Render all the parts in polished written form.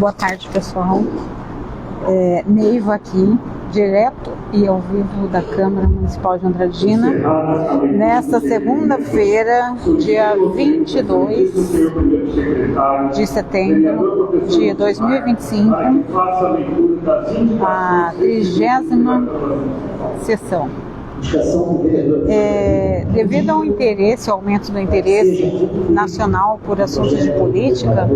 Boa tarde, pessoal. Neiva aqui, direto e ao vivo da Câmara Municipal de Andradina, nesta segunda-feira, dia 22 de setembro de 2025, a 30ª sessão. Devido ao aumento do interesse nacional por assuntos de política,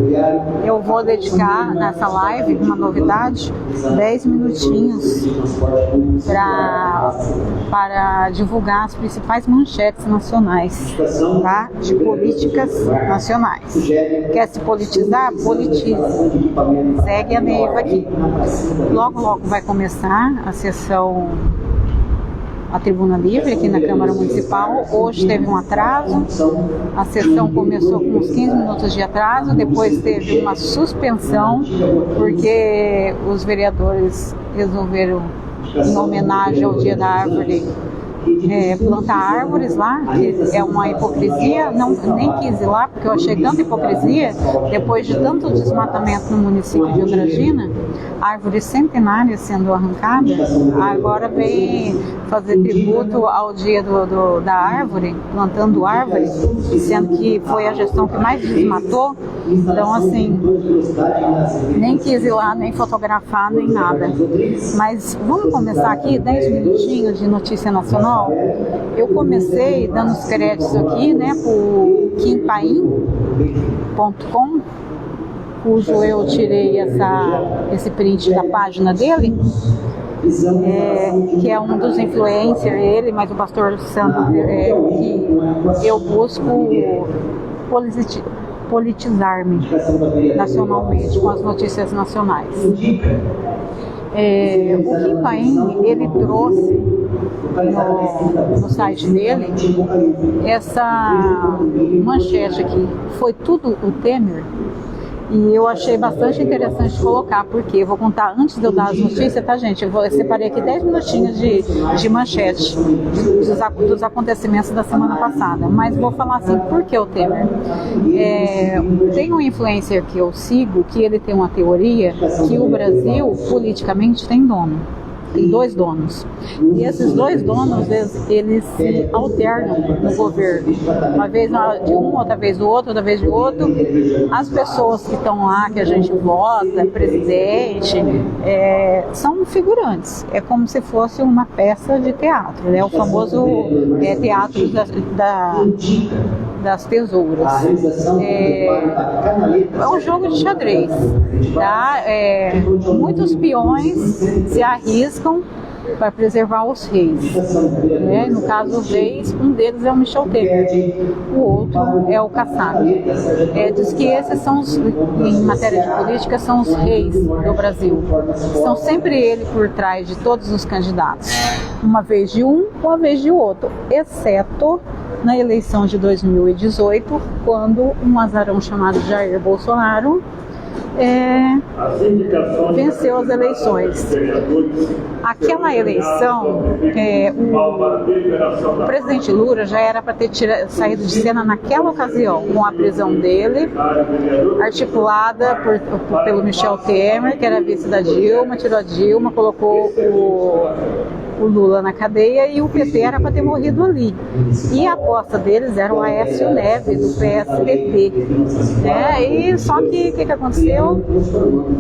eu vou dedicar nessa live uma novidade, 10 minutinhos para divulgar as principais manchetes nacionais, tá? De políticas nacionais. Quer se politizar? Politize. Segue a Neiva aqui. Logo vai começar a sessão, a Tribuna Livre aqui na Câmara Municipal. Hoje teve um atraso, a sessão começou com uns 15 minutos de atraso, depois teve uma suspensão, porque os vereadores resolveram, em homenagem ao Dia da Árvore, plantar árvores lá, que é uma hipocrisia. Nem quis ir lá, porque eu achei tanta hipocrisia, depois de tanto desmatamento no município de Andradina, árvores centenárias sendo arrancadas, agora vem fazer tributo ao Dia da Árvore, plantando árvores, sendo que foi a gestão que mais desmatou. Então, assim, nem quis ir lá, nem fotografar, nem nada. Mas vamos começar aqui, 10 minutinhos de notícia nacional. Eu comecei dando os créditos aqui, né, por kimpaim.com, cujo eu tirei esse print da página dele, que é um dos influencers, ele, mas o pastor Sandro, que eu busco politizar-me nacionalmente com as notícias nacionais. O Kim Paim, ele trouxe no site dele essa manchete aqui: foi tudo o Temer. E eu achei bastante interessante colocar, porque eu vou contar antes de eu dar as notícias, tá, gente? Eu separei aqui 10 minutinhos de manchete dos acontecimentos da semana passada, mas vou falar assim, por que o Temer? Tem um influencer que eu sigo, que ele tem uma teoria que o Brasil politicamente tem dono. Tem dois donos. E esses dois donos, eles se alternam no governo. Uma vez de um, outra vez do outro, outra vez de outro. As pessoas que estão lá, que a gente vota, presidente, são figurantes. É como se fosse uma peça de teatro, né? O famoso teatro das tesouras. É um jogo de xadrez, tá? Muitos peões se arriscam para preservar os reis, né? No caso, os reis, um deles é o Michel Temer, o outro é o Kassab. Diz que esses são em matéria de política, são os reis do Brasil. São sempre ele por trás de todos os candidatos, uma vez de um, uma vez de outro, exceto na eleição de 2018, quando um azarão chamado Jair Bolsonaro venceu as eleições. Aquela eleição, o presidente Lula já era para ter saído de cena naquela ocasião, com a prisão dele, articulada pelo Michel Temer, que era vice da Dilma, tirou a Dilma, colocou o Lula na cadeia, e o PT era para ter morrido ali. E a aposta deles era o Aécio Neves, do PSDB. E só que o que aconteceu?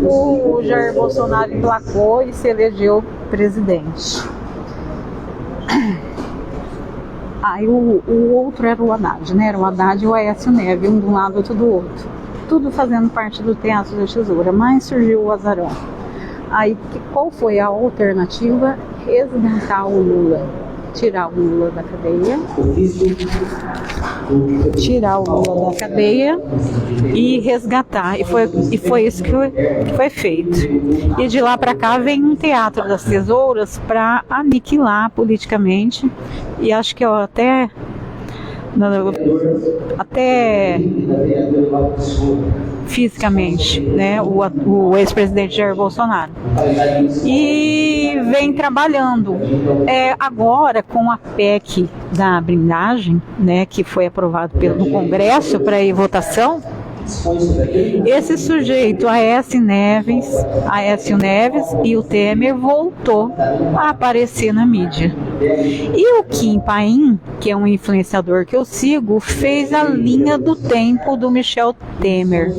O Jair Bolsonaro emplacou e se elegeu presidente. Aí o outro era o Haddad, né? Era o Haddad e o Aécio Neves, um de um lado, outro do outro. Tudo fazendo parte do teatro da tesoura, mas surgiu o azarão. Aí, qual foi a alternativa? Resgatar o Lula, tirar o Lula da cadeia, e resgatar. E foi isso que foi feito. E de lá para cá vem um teatro das tesouras para aniquilar politicamente. E acho que eu até fisicamente, né, o ex-presidente Jair Bolsonaro. E vem trabalhando. Agora, com a PEC da blindagem, né, que foi aprovado no Congresso para ir votação, Esse sujeito, Aécio Neves e o Temer voltou a aparecer na mídia. E o Kim Paim, que é um influenciador que eu sigo, fez a linha do tempo do Michel Temer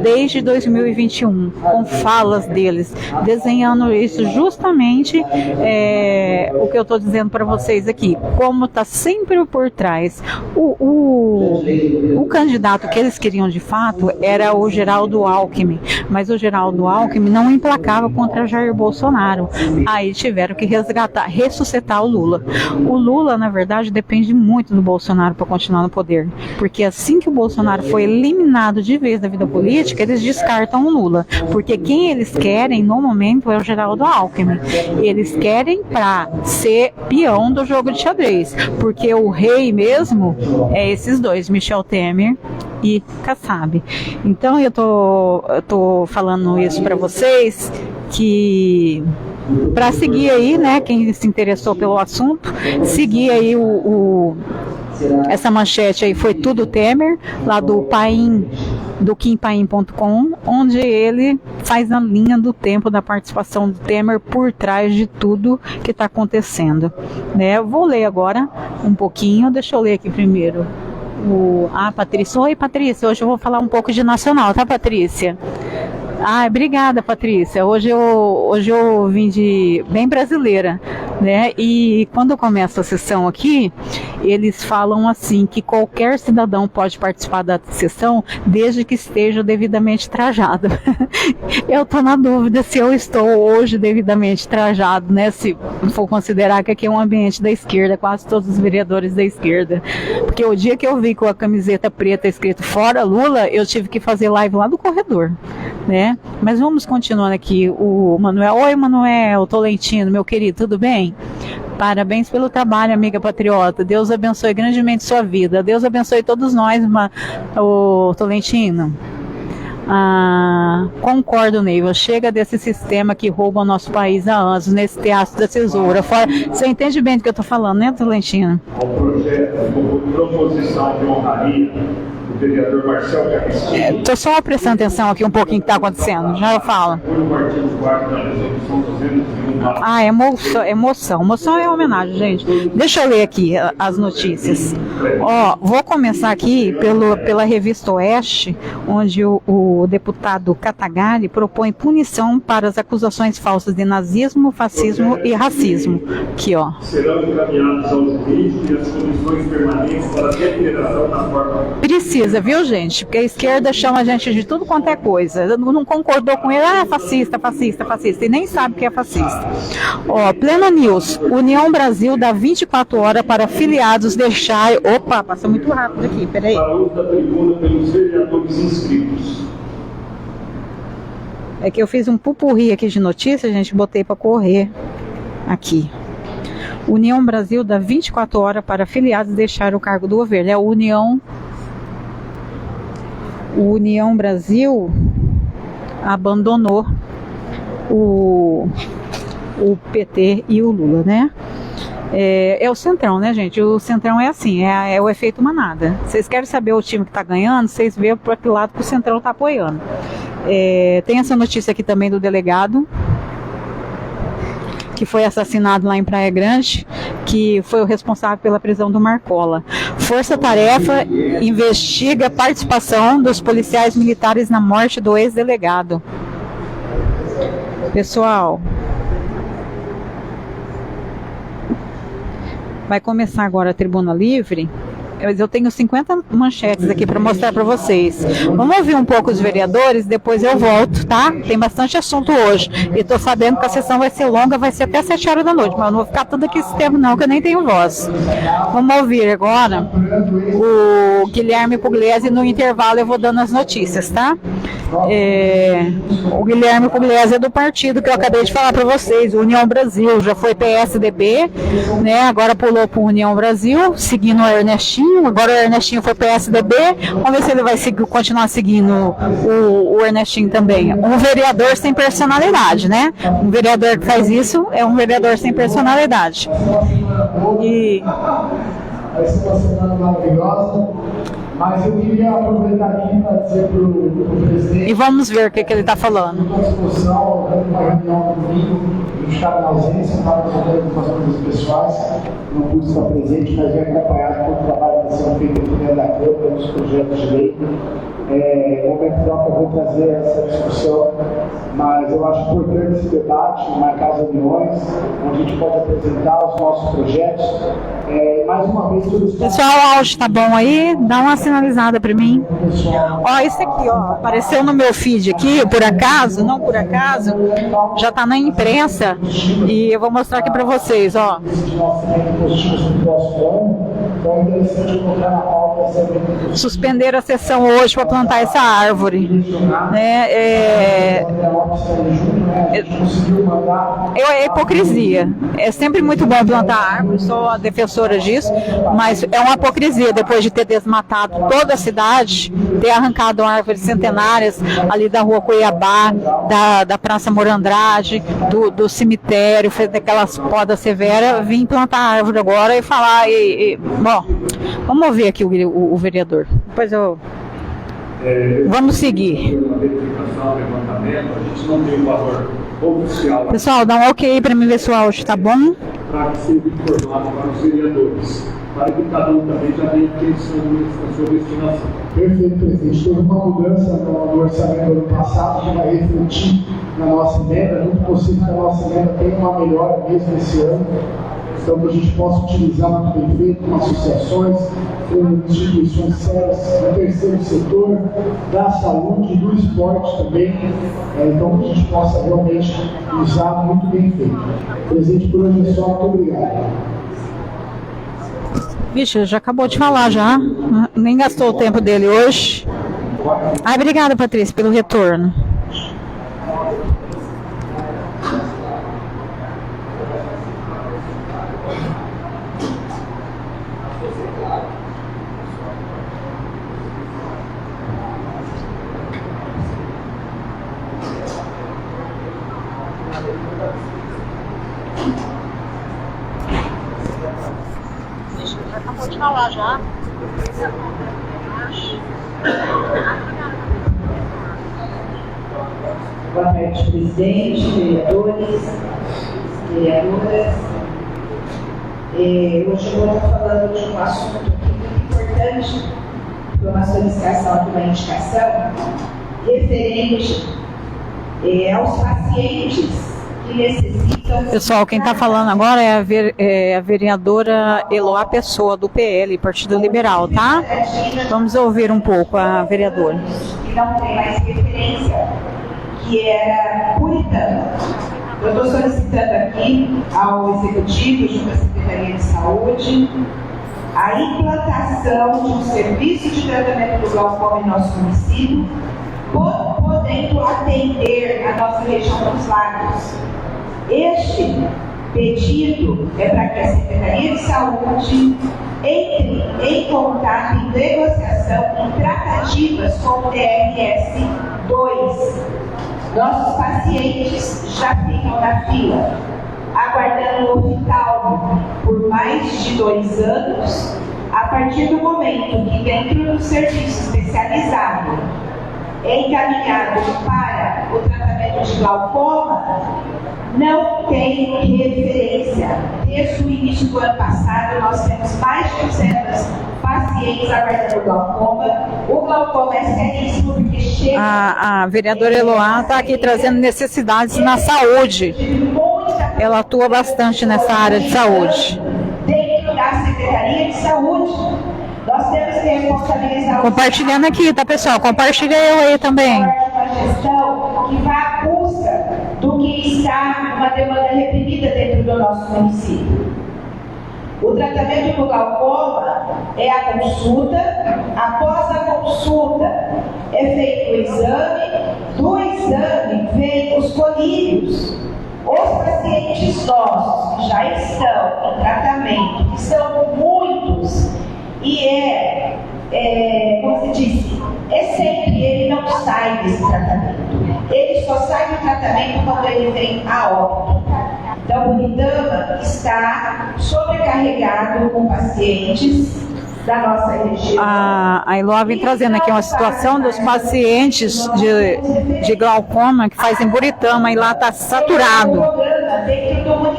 desde 2021, com falas deles, desenhando isso justamente o que eu estou dizendo para vocês aqui, como está sempre por trás. O candidato que eles queriam de fato era o Geraldo Alckmin, mas o Geraldo Alckmin não emplacava contra Jair Bolsonaro. Aí tiveram que ressuscitar o Lula. O Lula, na verdade, depende muito do Bolsonaro para continuar no poder, porque assim que o Bolsonaro foi eliminado de vez da vida política, eles descartam o Lula, porque quem eles querem no momento é o Geraldo Alckmin. Eles querem para ser peão do jogo de xadrez, porque o rei mesmo é esses dois, Michel Temer e Kassab. Então eu tô falando isso para vocês, que para seguir aí, né, quem se interessou pelo assunto, seguir aí essa manchete aí, foi tudo Temer, lá do Paim, do kimpaim.com, onde ele faz a linha do tempo da participação do Temer por trás de tudo que está acontecendo, né? Eu vou ler agora um pouquinho, deixa eu ler aqui primeiro. Patrícia. Oi, Patrícia, hoje eu vou falar um pouco de nacional, tá, Patrícia? Obrigada, Patrícia. Hoje eu vim de bem brasileira, né? E quando eu começo a sessão aqui, eles falam assim, que qualquer cidadão pode participar da sessão desde que esteja devidamente trajado. Eu estou na dúvida se eu estou hoje devidamente trajado, né? Se for considerar que aqui é um ambiente da esquerda, quase todos os vereadores da esquerda. Porque o dia que eu vi com a camiseta preta escrito "Fora Lula", eu tive que fazer live lá do corredor, né? Mas vamos continuando aqui. O Manuel. Oi, Manuel Tolentino, meu querido, tudo bem? Parabéns pelo trabalho, amiga patriota. Deus abençoe grandemente sua vida. Deus abençoe todos nós, o Tolentino. Concordo, Neiva. Chega desse sistema que rouba o nosso país há anos, nesse teatro da tesoura. Você entende bem do que eu estou falando, né, Tolentino? O projeto, proposição de honraria, o vereador Marcel Carrasquinho. Estou só prestando atenção aqui um pouquinho que está acontecendo. Já eu falo. Emoção é homenagem, gente. Deixa eu ler aqui as notícias. Vou começar aqui pela revista Oeste, onde o deputado Catagalli propõe punição para as acusações falsas de nazismo, fascismo e racismo. Aqui, ó. Serão encaminhados ao jurídico e às comissões permanentes para deliberação na forma. Precisa, viu, gente? Porque a esquerda chama a gente de tudo quanto é coisa. Não concordou com ele, fascista, e nem sabe que é fascista. Plena News, União Brasil dá 24 horas para afiliados deixar... Opa, passou muito rápido aqui, peraí. Para uso da tribuna pelos vereadores inscritos. É que eu fiz um pupurri aqui de notícias, gente, botei para correr aqui. União Brasil dá 24 horas para afiliados deixar o cargo do governo. É a União Brasil abandonou o PT e o Lula, né? É o Centrão, né, gente? O Centrão é assim, é o efeito manada. Vocês querem saber o time que tá ganhando, vocês veem para que lado que o Centrão tá apoiando. Tem essa notícia aqui também do delegado, que foi assassinado lá em Praia Grande, que foi o responsável pela prisão do Marcola. Força Tarefa investiga a participação dos policiais militares na morte do ex-delegado. Pessoal, vai começar agora a Tribuna Livre. Eu tenho 50 manchetes aqui para mostrar para vocês. Vamos ouvir um pouco os vereadores, depois eu volto, tá? Tem bastante assunto hoje. E estou sabendo que a sessão vai ser longa, vai ser até 7 horas da noite, mas eu não vou ficar tudo aqui esse tempo não, que eu nem tenho voz. Vamos ouvir agora o Guilherme Pugliese. No intervalo eu vou dando as notícias, tá? O Guilherme Pugliese é do partido que eu acabei de falar para vocês, União Brasil. Já foi PSDB, né? Agora pulou para União Brasil, seguindo o Ernestinho. Agora o Ernestinho foi PSDB. Vamos ver se ele vai continuar seguindo o Ernestinho também. Um vereador sem personalidade, né? Um vereador que faz isso é um vereador sem personalidade. Vai ser uma semana maravilhosa. Mas eu queria aproveitar aqui para dizer para o presidente... E vamos ver o que ele está falando. Estou à disposição, eu uma reunião comigo, eu estava na ausência, estava resolvendo algumas coisas pessoais, não pude estar presente, mas venho acompanhado pelo trabalho que está sendo feito aqui dentro da Câmara, nos projetos de lei. No momento próprio eu vou trazer essa discussão, mas eu acho importante esse debate, marcar as reuniões, onde a gente pode apresentar os nossos projetos. Mais uma vez, pessoal, o áudio tá bom aí? Dá uma sinalizada para mim. Ó, esse aqui, ó, apareceu no meu feed aqui, por acaso, não por acaso, já tá na imprensa e eu vou mostrar aqui para vocês, ó. Suspenderam a sessão hoje para plantar essa árvore. É hipocrisia. É sempre muito bom plantar árvore, sou a defensora disso, mas é uma hipocrisia depois de ter desmatado toda a cidade, ter arrancado árvores centenárias ali da rua Cuiabá, da Praça Morandrade, do cemitério, fez aquelas podas severas, vim plantar árvore agora e falar. Bom, vamos ouvir aqui o vereador. Depois eu. Vamos seguir. Pessoal, dá um ok para mim ver se o áudio tá bom. Para ser informado para os vereadores, para que cada um também já tenha atenção na sua destinação. Perfeito, presidente. Teve uma mudança no orçamento do ano passado que vai refletir na nossa emenda. É muito possível que a nossa emenda tenha uma melhora mesmo esse ano. Então, que a gente possa utilizar muito bem feito com associações, com instituições sérias do terceiro setor, da saúde, do esporte também. Então, que a gente possa realmente usar muito bem feito. Presidente, por hoje é só. Muito obrigado. Vixe, já acabou de falar já. Nem gastou o tempo dele hoje. Obrigada, Patrícia, pelo retorno. Acabou de falar já. Boa tarde, presidente, vereadores, vereadoras. Hoje eu vou estar falando de um assunto aqui muito importante, foi uma solicitação aqui, uma indicação, referente aos pacientes que necessitam... Pessoal, quem está falando agora é a vereadora Eloá Pessoa, do PL, Partido Liberal, tá? Vamos ouvir um pouco a vereadora. Que não tem mais referência, que era puritano. Eu estou solicitando aqui ao Executivo, junto à Secretaria de Saúde, a implantação de um serviço de tratamento do glaucoma em nosso município, podendo atender a nossa região dos lagos. Este pedido é para que a Secretaria de Saúde entre em contato, em negociação, em tratativas com o DRS 2. Nossos pacientes já ficam na fila, aguardando o oftalmo por mais de 2 anos, a partir do momento que, dentro do serviço especializado, é encaminhado para o tratamento de glaucoma, não tem referência. Desde o início do ano passado, nós temos mais de 200 pacientes aguardando glaucoma. O glaucoma é seríssimo porque chega... A vereadora Eloá está aqui trazendo necessidades na saúde. Ela atua bastante nessa área de saúde. Dentro da Secretaria de Saúde, nós temos que responsabilizar... Compartilhando aqui, tá, pessoal? Compartilha eu aí também. Uma gestão que vá à busca do que está uma demanda reprimida dentro do nosso município. O tratamento do glaucoma é a consulta. Após a consulta é feito o exame. Do exame vem os colírios. Os pacientes nossos que já estão em tratamento, que são muitos, e como se disse, sempre ele não sai desse tratamento. Ele só sai do tratamento quando ele vem a óbito. Então, o Unidama está sobrecarregado com pacientes da nossa região. A Eloá vem trazendo aqui uma situação dos pacientes de glaucoma que fazem Buritama e lá está saturado.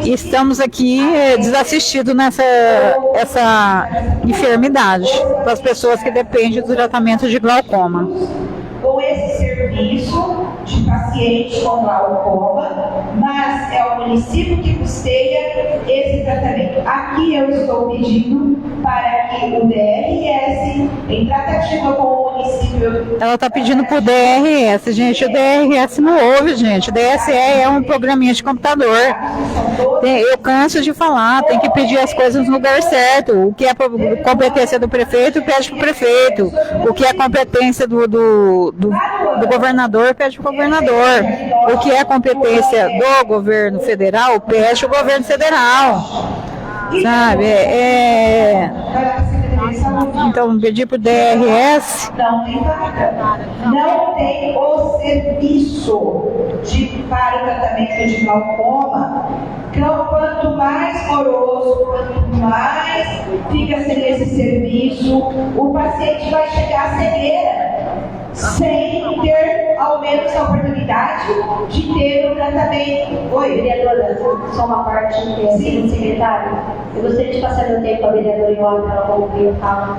E estamos aqui desassistidos nessa enfermidade para as pessoas que dependem do tratamento de glaucoma. Com esse serviço de pacientes com glaucoma, mas é o município que custeia esse tratamento. Aqui eu estou pedindo para que o DRS, em tratativa com o município... Ela está pedindo para o DRS, gente. O DRS não ouve, gente. O DSE é um programinha de computador. Eu canso de falar, tem que pedir as coisas no lugar certo. O que é competência do prefeito, pede para o prefeito. O que é competência do governador, pede para o governador. O que é competência do governo federal, pede para o governo federal. Sabe? Então, pedir para o DRS. Não tem vaga. Não tem o serviço para o tratamento de glaucoma. Quanto mais moroso, quanto mais fica sem esse serviço, o paciente vai chegar à cegueira, sem ter ao menos a oportunidade de ter um tratamento. Oi, vereadora, só uma parte que é sim, secretário. Eu gostaria de passar meu tempo para a vereadora Eloá para ela ouvir eu falar.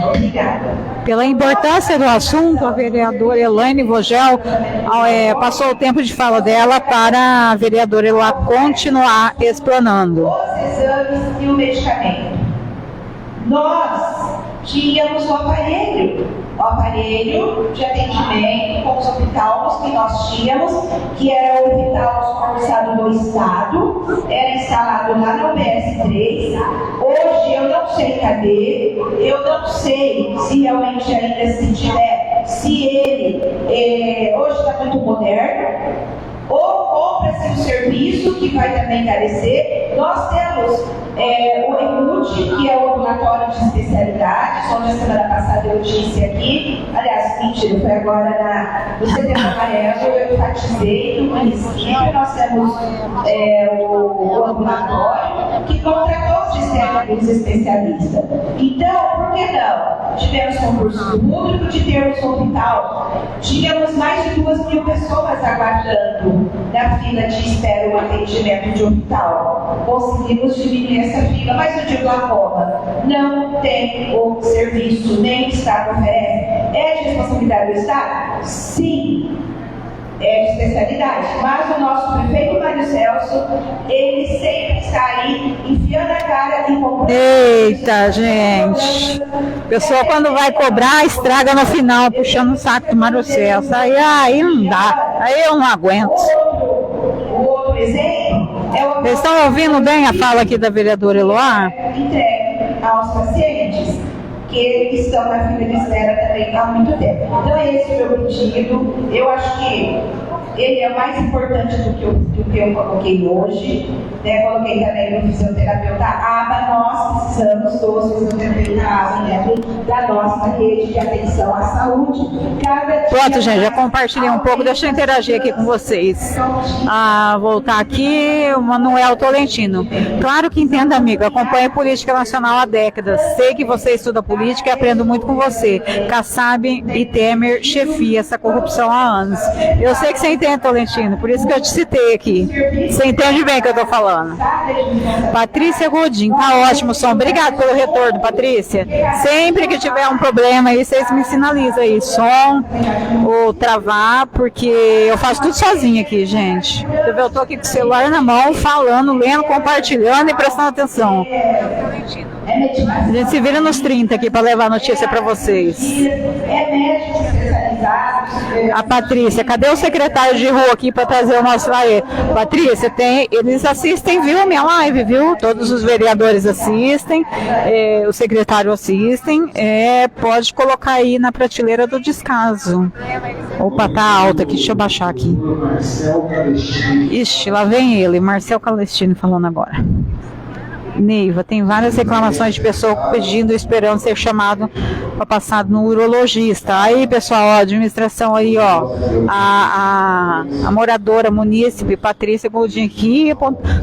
Obrigada. Pela importância do assunto, a vereadora Elaine Vogel passou o tempo de fala dela para a vereadora Eloá continuar explanando. Os exames e o medicamento. Nós tínhamos o aparelho de atendimento com os oftalmos que nós tínhamos, que era o oftalmos concursado do Estado, era instalado lá na UBS3. Hoje eu não sei cadê, eu não sei se realmente ainda se tiver, se ele hoje está muito moderno, ou compra-se um serviço que vai também encarecer. Nós temos o EMUD, que é o ambulatório de especialidades, onde a semana passada eu disse aqui, aliás, mentira, foi agora no Setembro Amarelo, eu enfatizei no município. Nós temos o ambulatório, que contratou os técnicos especialistas. Então, por que não? Tivemos concurso público de termos um hospital. Tínhamos mais de 2.000 pessoas aguardando na fila de espera o atendimento de hospital. Conseguimos diminuir essa fila, mas no de glaucoma não tem o serviço, nem o Estado oferece. É de responsabilidade do Estado? Sim, é de especialidade, mas o nosso prefeito Mário Celso, ele sempre está aí enfiando a cara e comprando. Eita, gente, a pessoa quando vai cobrar estraga no final, puxando o saco do Mário Celso. Aí não dá, aí eu não aguento. O outro exemplo é o... Vocês estão ouvindo bem a fala aqui da vereadora Eloá? Entregue aos pacientes que estão na fila de espera também há muito tempo. Então esse é o meu pedido. Eu acho que ele é mais importante do que eu coloquei hoje. Coloquei também no fisioterapeuta ABA. Nós precisamos dos fisioterapeutas ABA dentro da nossa rede de atenção à saúde. Pronto, gente, já compartilhei um pouco. Deixa eu interagir aqui com vocês. Voltar aqui, o Manuel Tolentino. Claro que entendo, amigo. Acompanho política nacional há décadas. Sei que você estuda política e aprendo muito com você. Kassab e Temer chefia essa corrupção há anos. Eu sei que você entende, Tolentino, por isso que eu te citei aqui. Você entende bem o que eu estou falando. Patrícia Godin, tá ótimo o som. Obrigado pelo retorno, Patrícia. Sempre que tiver um problema aí, vocês me sinalizam aí, som ou travar, porque eu faço tudo sozinha aqui, gente. Eu tô aqui com o celular na mão, falando, lendo, compartilhando e prestando atenção. A gente se vira nos 30 aqui para levar notícia para vocês. A Patrícia, cadê o secretário de rua aqui para trazer o nosso aí? Patrícia, eles assistem, viu, minha live, viu? Todos os vereadores assistem, o secretário assistem, pode colocar aí na prateleira do descaso. Opa, tá alta aqui, deixa eu baixar aqui. Ixi, lá vem ele, Marcel Calestino falando agora. Neiva, tem várias reclamações de pessoas pedindo, esperando ser chamado para passar no urologista. Aí, pessoal, a administração aí, ó, a moradora munícipe, Patrícia Goldin aqui,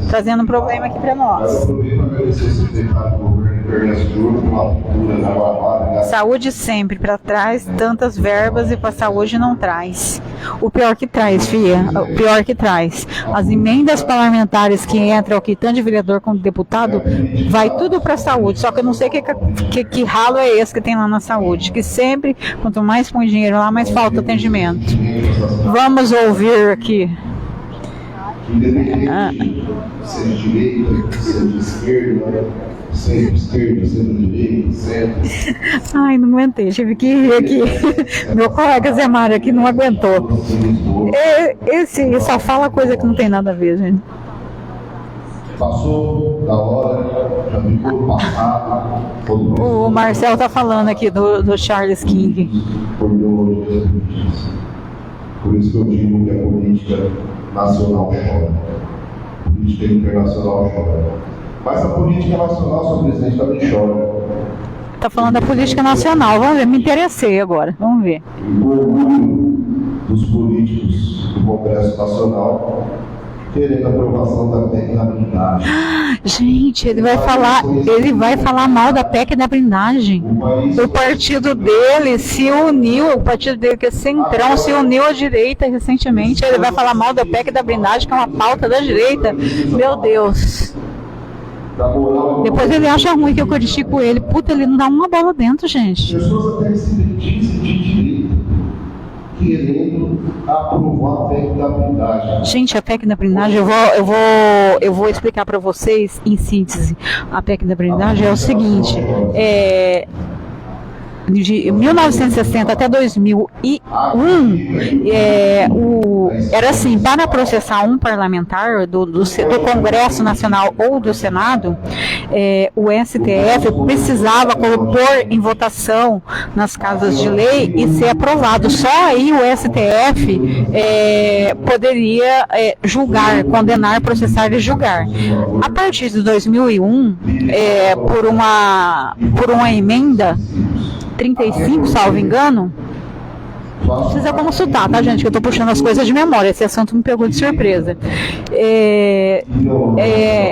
trazendo um problema aqui para nós. Eu aproveito para agradecer o secretário do governo Saúde sempre para trás, tantas verbas e para saúde não traz. O pior que traz, filha, o pior que traz. As emendas parlamentares que entram aqui, tanto de vereador como de deputado, vai tudo para saúde. Só que eu não sei que ralo é esse que tem lá na saúde. Que sempre, quanto mais põe dinheiro lá, mais falta atendimento. Vamos ouvir aqui. Independente seja de direita, seja de esquerda, seja de direita, centro. Ai, não aguentei, tive que rir aqui. Meu colega Zé Mário aqui não aguentou. Esse só fala coisa que não tem nada a ver, gente. Passou da hora, já ficou passado. O Marcel tá falando aqui do Charles King. Por isso que eu digo que a política nacional chora. A política internacional chora. Mas a política nacional, senhor presidente, também chora. Tá falando da política nacional, vamos ver, me interessei agora, vamos ver. E o orgulho dos políticos do Congresso Nacional querendo a aprovação da PEC da blindagem. Gente, ele vai falar mal da PEC da blindagem. O partido dele se uniu, o partido dele que é Centrão, se uniu à direita recentemente. Ele vai falar mal da PEC da blindagem, que é uma pauta da direita. Meu Deus. Depois ele acha ruim que eu critico ele. Puta, ele não dá uma bola dentro, gente. Pessoas até se dizem de direita, querendo aprovar a PEC da blindagem. Gente, a PEC da blindagem, eu vou explicar para vocês em síntese. A PEC da blindagem é o seguinte, de 1960 até 2001, era assim, para processar um parlamentar do Congresso Nacional ou do Senado, o STF precisava pôr em votação nas casas de lei e ser aprovado. Só aí o STF poderia julgar, condenar, processar e julgar. A partir de 2001, por uma emenda 35, salvo engano, precisa consultar, tá, gente? Que eu tô puxando as coisas de memória. Esse assunto me pegou de surpresa.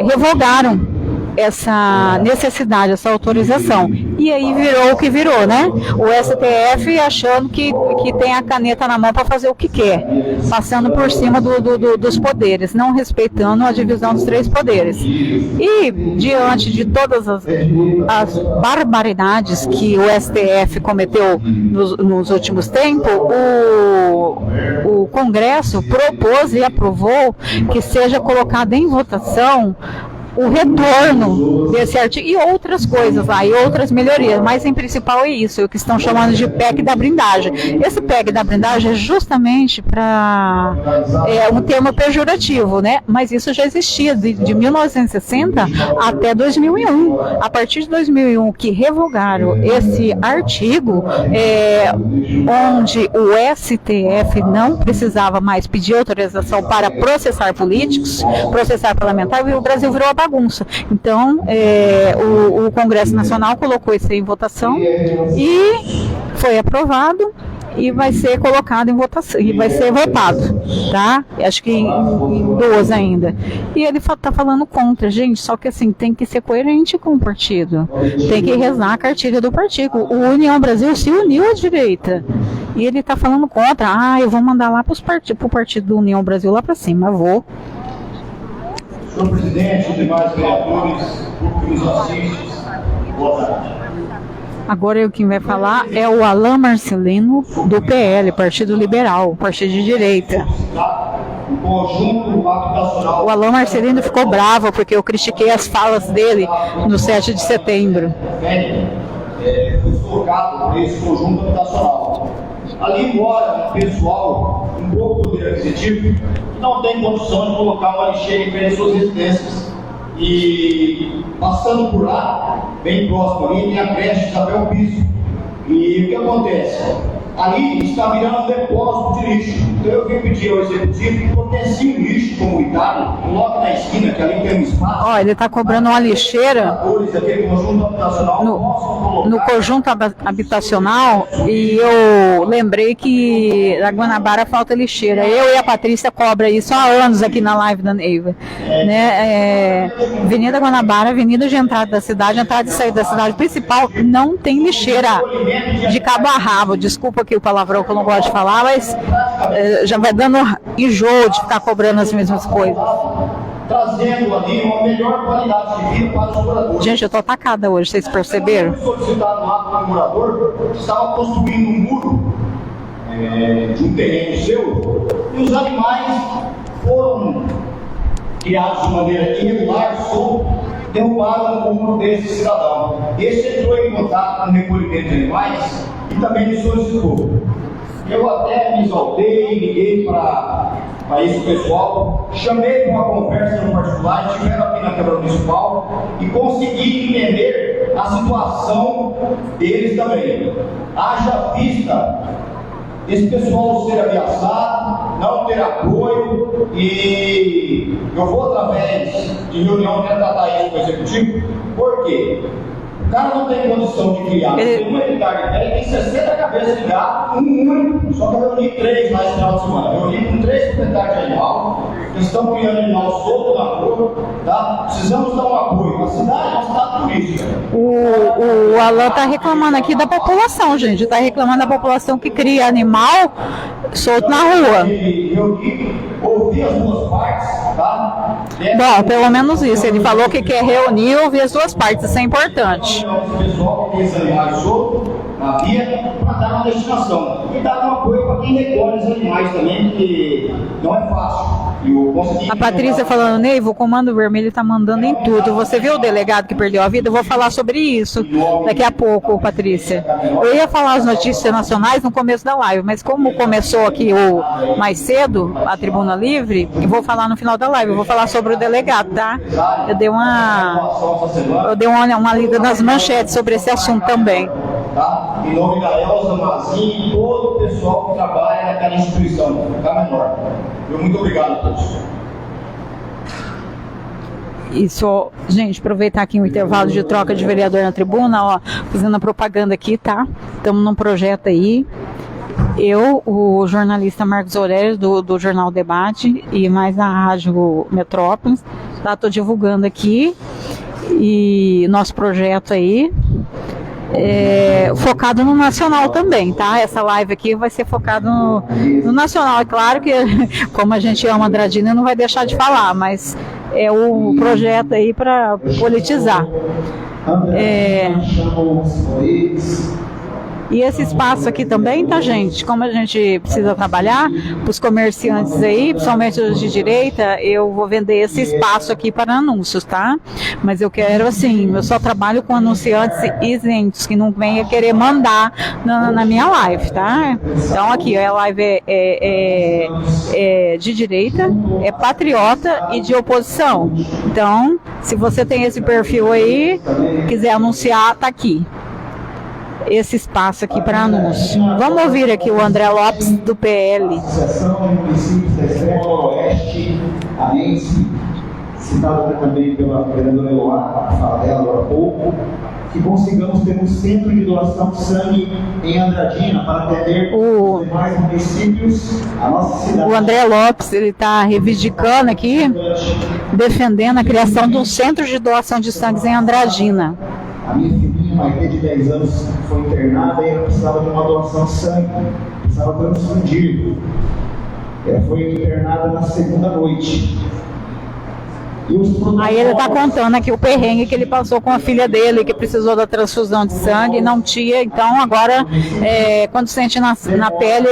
Revogaram essa necessidade, essa autorização. E aí virou o que virou, né? O STF achando que tem a caneta na mão para fazer o que quer, passando por cima dos poderes, não respeitando a divisão dos três poderes. E diante de todas as barbaridades que o STF cometeu nos últimos tempos, o Congresso propôs e aprovou que seja colocado em votação o retorno desse artigo e outras coisas lá, e outras melhorias, mas em principal é isso, o que estão chamando de PEC da blindagem. Esse PEC da blindagem é justamente para um termo pejorativo, né? Mas isso já existia de 1960 até 2001. A partir de 2001 que revogaram esse artigo, onde o STF não precisava mais pedir autorização para processar políticos, processar parlamentar, e o Brasil virou a bagunça. Então, o Congresso Nacional colocou isso em votação e foi aprovado e vai ser colocado em votação, e vai ser votado, tá? Acho que em 2 ainda. E ele tá falando contra, gente, só que assim, tem que ser coerente com o partido. Tem que rezar a cartilha do partido. O União Brasil se uniu à direita. E ele tá falando contra. Eu vou mandar lá pro partido do União Brasil lá pra cima. Eu vou. Senhor presidente, demais vereadores, público que nos assiste, boa tarde. Agora quem vai falar é o Alain Marcelino, do PL, Partido Liberal, partido de direita. O Alain Marcelino ficou bravo porque eu critiquei as falas dele no 7 de setembro. Foi colocado por esse conjunto habitacional. Ali mora um pessoal, um pouco poder aquisitivo, que não tem condição de colocar uma lixeira em frente às suas residências. E passando por lá, bem próximo ali, tem a creche Isabel Piso. E o que acontece? ali está virando um depósito de lixo. Então eu vim pedir ao executivo que potencie o lixo comunitário, coloque na esquina, que ali tem um espaço. Ó, ele está cobrando uma lixeira no conjunto habitacional, e eu lembrei que na Guanabara falta lixeira. Eu e a Patrícia cobra isso há anos aqui na live da Neiva. Né? Avenida Guanabara, avenida de entrada da cidade, entrada e saída da cidade principal, não tem lixeira de cabo a rabo. Desculpa aqui o palavrão que eu não gosto de falar, mas já vai dando enjoo de ficar cobrando as mesmas coisas. Trazendo ali uma melhor qualidade de vida para os moradores. Gente, eu tô atacada hoje, vocês perceberam? Foi solicitado lá para o morador que estava construindo um muro de um terreno seu, e os animais foram criados de maneira irregular, solto, derrubaram o muro desse cidadão. Este entrou em contato com o recolhimento de animais e também me solicitou. Eu até me exaltei, liguei para esse pessoal, chamei para uma conversa no particular, estiveram aqui na Câmara Municipal e consegui entender a situação deles também. Haja vista esse pessoal ser ameaçado, não ter apoio, e eu vou, através de reunião, tratar isso com o executivo. Por quê? O cara não tem condição de criar. Tem um hectare de terra, tem 60 cabeças de gado, um único. Só que eu reuni 3 lá esse final de semana. Eu reuni com 3 proprietários de animal, que estão criando animal solto na rua, tá? Precisamos dar um apoio. A cidade é uma cidade turística. O Alan está reclamando aqui da população, gente. Está reclamando da população que cria animal solto na rua. Eu ouvi as duas partes, tá? Bom, pelo menos isso. Ele falou que quer reunir e ouvir as duas partes. Isso é importante. O pessoal que tem esses animais soltos na via para dar uma destinação. E dar um apoio para quem recolhe os animais também, que não é fácil. A Patrícia falando, Neiva, o Comando Vermelho está mandando em tudo. Você viu o delegado que perdeu a vida? Eu vou falar sobre isso daqui a pouco, Patrícia. Eu ia falar as notícias nacionais no começo da live, mas como começou aqui mais cedo, a Tribuna Livre, eu vou falar no final da live. Eu vou falar sobre o delegado, tá? Eu dei uma lida nas manchetes sobre esse assunto também. Tá? Em nome da Elza Mazin e todo o pessoal que trabalha naquela instituição, tá menor. Muito obrigado a todos. Isso, gente, aproveitar aqui um intervalo de troca de vereador na tribuna, ó, fazendo a propaganda aqui, tá? Estamos num projeto aí. Eu, o jornalista Marcos Aurélio, do Jornal Debate, e mais na Rádio Metrópolis, tá? Tô divulgando aqui, e nosso projeto aí, focado no nacional também, tá? Essa live aqui vai ser focada no nacional. É claro que, como a gente ama Andradina, não vai deixar de falar, mas é o projeto aí para politizar. E esse espaço aqui também, tá, gente? Como a gente precisa trabalhar para os comerciantes aí, principalmente os de direita, eu vou vender esse espaço aqui para anúncios, tá? Mas eu quero, assim, eu só trabalho com anunciantes isentos, que não venha querer mandar na minha live, tá? Então aqui, a live é de direita, é patriota e de oposição. Então, se você tem esse perfil aí, quiser anunciar, tá aqui. Esse espaço aqui para anúncio. Vamos ouvir aqui o André Lopes, do PL. Associação de Municípios da Extrema Noroeste, a MENSE, citada também pela vereadora Eloá, a fala dela agora há pouco, que consigamos ter um centro de doação de sangue em Andradina para atender os demais municípios, a nossa cidade. O André Lopes, ele está reivindicando aqui, defendendo a criação de um centro de doação de sangue em Andradina. A minha filhinha, Maite, de 10 anos, foi internada e ela precisava de uma doação de sangue, precisava transfundir. Ela foi internada na segunda noite. Aí ele está contando aqui o perrengue que ele passou com a filha dele, que precisou da transfusão de sangue e não tinha. Então agora, quando sente na pele,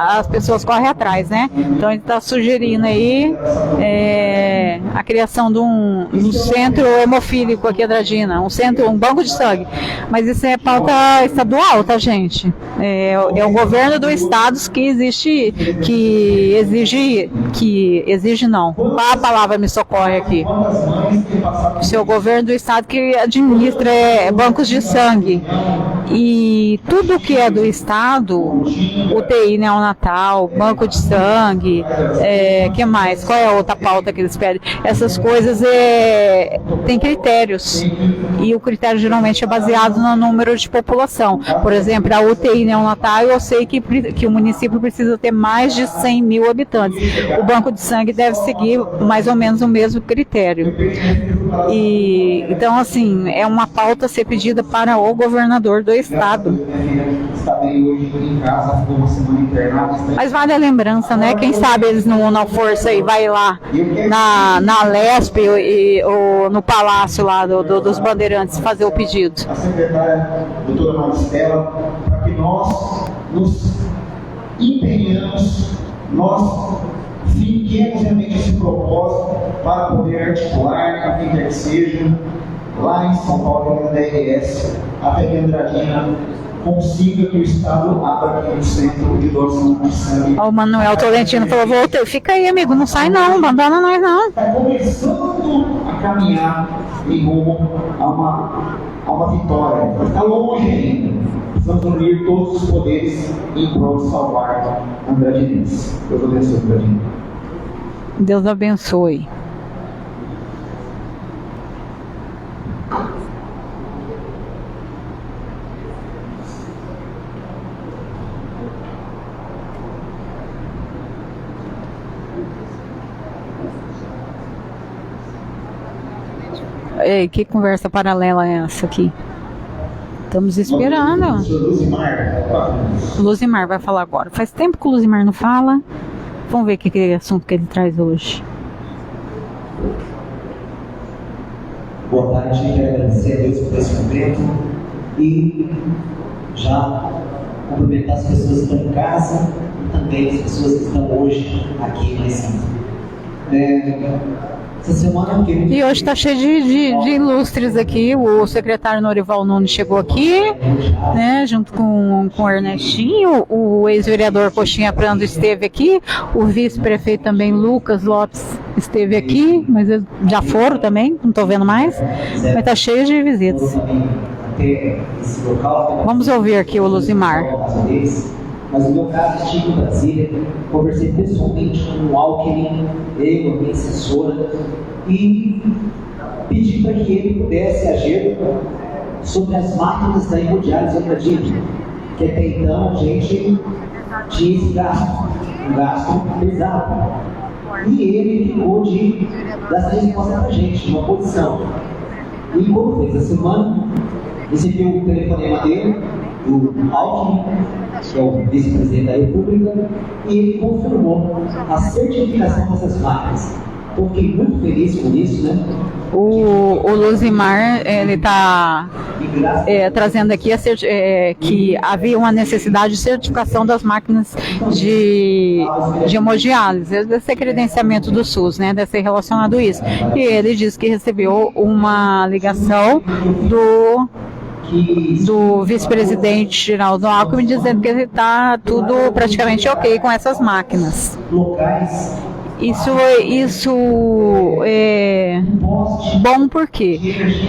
as pessoas correm atrás, né? Então ele está sugerindo aí a criação de um centro hemofílico aqui em Andradina, um banco de sangue. Mas isso é pauta estadual, tá, gente? É o governo do estado que exige não. Qual a palavra me socorre aqui? O seu governo do estado que administra bancos de sangue. E tudo que é do Estado, UTI neonatal, banco de sangue, que mais? Qual é a outra pauta que eles pedem? Essas coisas tem critérios. E o critério geralmente é baseado no número de população. Por exemplo, a UTI neonatal, eu sei que o município precisa ter mais de 100 mil habitantes. O banco de sangue deve seguir mais ou menos o mesmo critério. Então, assim, é uma pauta a ser pedida para o governador do estado. Está bem hoje em casa, ficou uma semana internada. Mas vale a lembrança, né? Quem sabe eles não unam força e vai lá na Lesp ou no Palácio lá dos Bandeirantes fazer o pedido. A secretária, doutora Maristela, para que nós nos empenhamos, nós fiquemos realmente esse propósito para poder articular, a quem quer que seja, lá em São Paulo, na DRS, até que Andradina consiga que o Estado abra aqui no centro de doação de sangue. O Manuel Tolentino falou, voltei, fica aí, amigo, não sai não, abandona nós não. Está começando a caminhar em rumo a uma vitória, mas está longe ainda. Precisamos unir todos os poderes em prol de salvar Andradinense. Deus abençoe, Andradina. Deus abençoe. Ei, que conversa paralela é essa aqui? Estamos esperando. Luzimar vai falar agora. Faz tempo que o Luzimar não fala. Vamos ver que assunto que ele traz hoje. Boa tarde, quero agradecer a Deus por esse momento e já cumprimentar as pessoas que estão em casa e também as pessoas que estão hoje aqui na Recinto. Essa semana e hoje está cheio de ilustres aqui. O secretário Norival Nunes chegou aqui, né, junto com o Ernestinho. O ex-vereador Coxinha Prando esteve aqui. O vice-prefeito também, Lucas Lopes, esteve aqui, mas eles já foram também, não estou vendo mais. Mas está cheio de visitas. Vamos ouvir aqui o Luzimar. Mas no meu caso, estive em Brasília, conversei pessoalmente com o Alckmin, eu, a minha assessora, e pedi para que ele pudesse agir sobre as máquinas da hemodiálise Andradina, que até então a gente tinha esse gasto, um gasto pesado. E ele ficou de dar essa resposta para a gente, numa posição. E como fez a semana, recebi o telefonema dele, do Alckmin, que é o vice-presidente da República, e ele confirmou a certificação dessas máquinas. Estou muito feliz com isso, né? O Luzimar, ele está trazendo aqui que havia uma necessidade de certificação das máquinas de hemodiálise, desse credenciamento do SUS, né? Deve ser relacionado a isso. E ele disse que recebeu uma ligação do vice-presidente Geraldo Alckmin dizendo que está tudo praticamente ok com essas máquinas. Isso é bom por quê?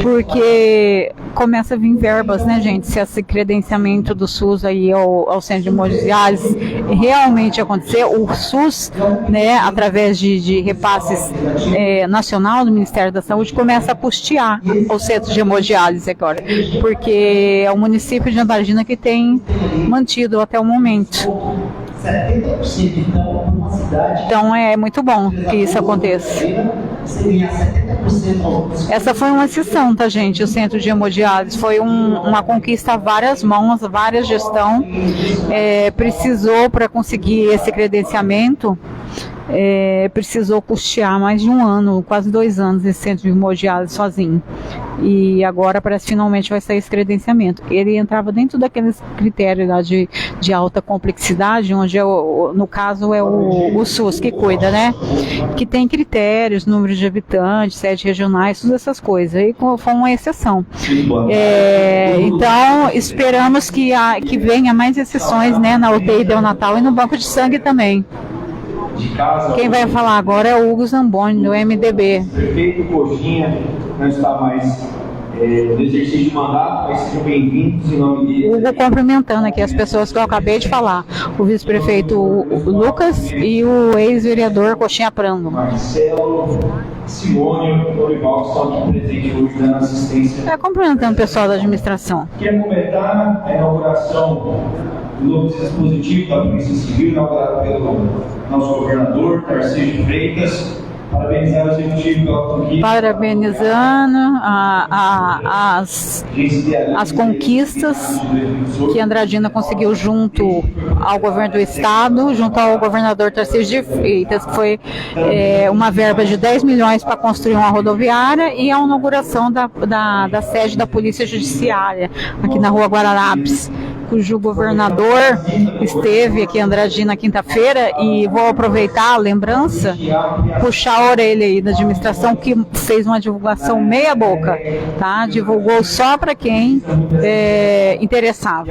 Porque começa a vir verbas, né, gente? Se esse credenciamento do SUS aí ao centro de hemodiálise realmente acontecer, o SUS, né, através de repasses nacional do Ministério da Saúde, começa a custear o centro de hemodiálise agora, porque é o município de Andradina que tem mantido até o momento. 70% então para uma cidade. Então é muito bom que isso aconteça. Essa foi uma exceção, tá, gente? O centro de hemodiálise foi uma conquista a várias mãos, várias gestão. Precisou para conseguir esse credenciamento. Precisou custear mais de um ano, quase 2 anos, esse centro de hemodiálise sozinho. E agora parece que finalmente vai sair esse credenciamento. Ele entrava dentro daqueles critérios lá de alta complexidade, onde no caso é o SUS que cuida, né? Que tem critérios, número de habitantes, sedes regionais, todas essas coisas. E foi uma exceção. Então esperamos que venha mais exceções, né, na UTI neonatal e no banco de sangue também. Quem vai falar agora é o Hugo Zamboni, do MDB. O prefeito Coxinha não está mais do exercício de mandato, mas sejam bem-vindos em nome dele. Hugo cumprimentando aqui as pessoas que eu acabei de falar, o vice-prefeito Lucas e o ex-vereador Coxinha Prando. Marcelo, Simone e Dorival, que estão aqui presentes hoje dando assistência. Cumprimentando o pessoal da administração. Queria comentar a inauguração do novo dispositivo da Polícia Civil, inaugurado pelo nosso governador, Tarcísio Freitas. Parabenizar o executivo pela conquista. Parabenizando as conquistas que Andradina conseguiu junto ao governo do estado, junto ao governador Tarcísio de Freitas, que foi uma verba de 10 milhões para construir uma rodoviária, e a inauguração da sede da Polícia Judiciária aqui na Rua Guararapes, cujo governador esteve aqui em Andradina quinta-feira, e vou aproveitar a lembrança, puxar a orelha aí da administração, que fez uma divulgação meia boca, tá? Divulgou só para quem interessava,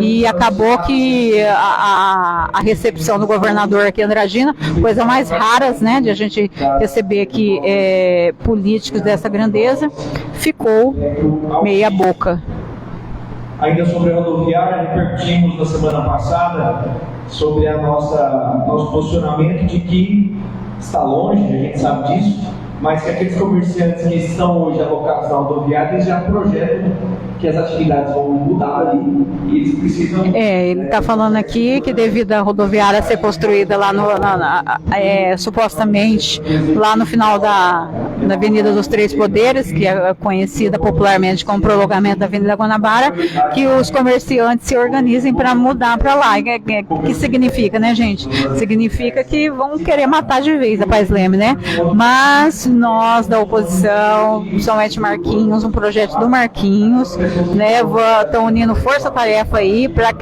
e acabou que a recepção do governador aqui em Andradina, coisa mais raras, né, de a gente receber aqui políticos dessa grandeza, ficou meia boca. Ainda sobre a rodoviária, repercutimos na semana passada sobre nosso posicionamento de que está longe, a gente sabe disso, mas que aqueles comerciantes que estão hoje alocados na rodoviária, eles já projetam que as atividades vão mudar ali e eles precisam... ele está falando aqui que devido à rodoviária ser construída lá supostamente lá no final da Avenida dos Três Poderes, que é conhecida popularmente como prolongamento da Avenida Guanabara, que os comerciantes se organizem para mudar para lá. O que significa, né, gente? Significa que vão querer matar de vez a Paz Leme, né? Mas nós da oposição, somente Marquinhos, um projeto do Marquinhos, né, estão unindo força-tarefa aí para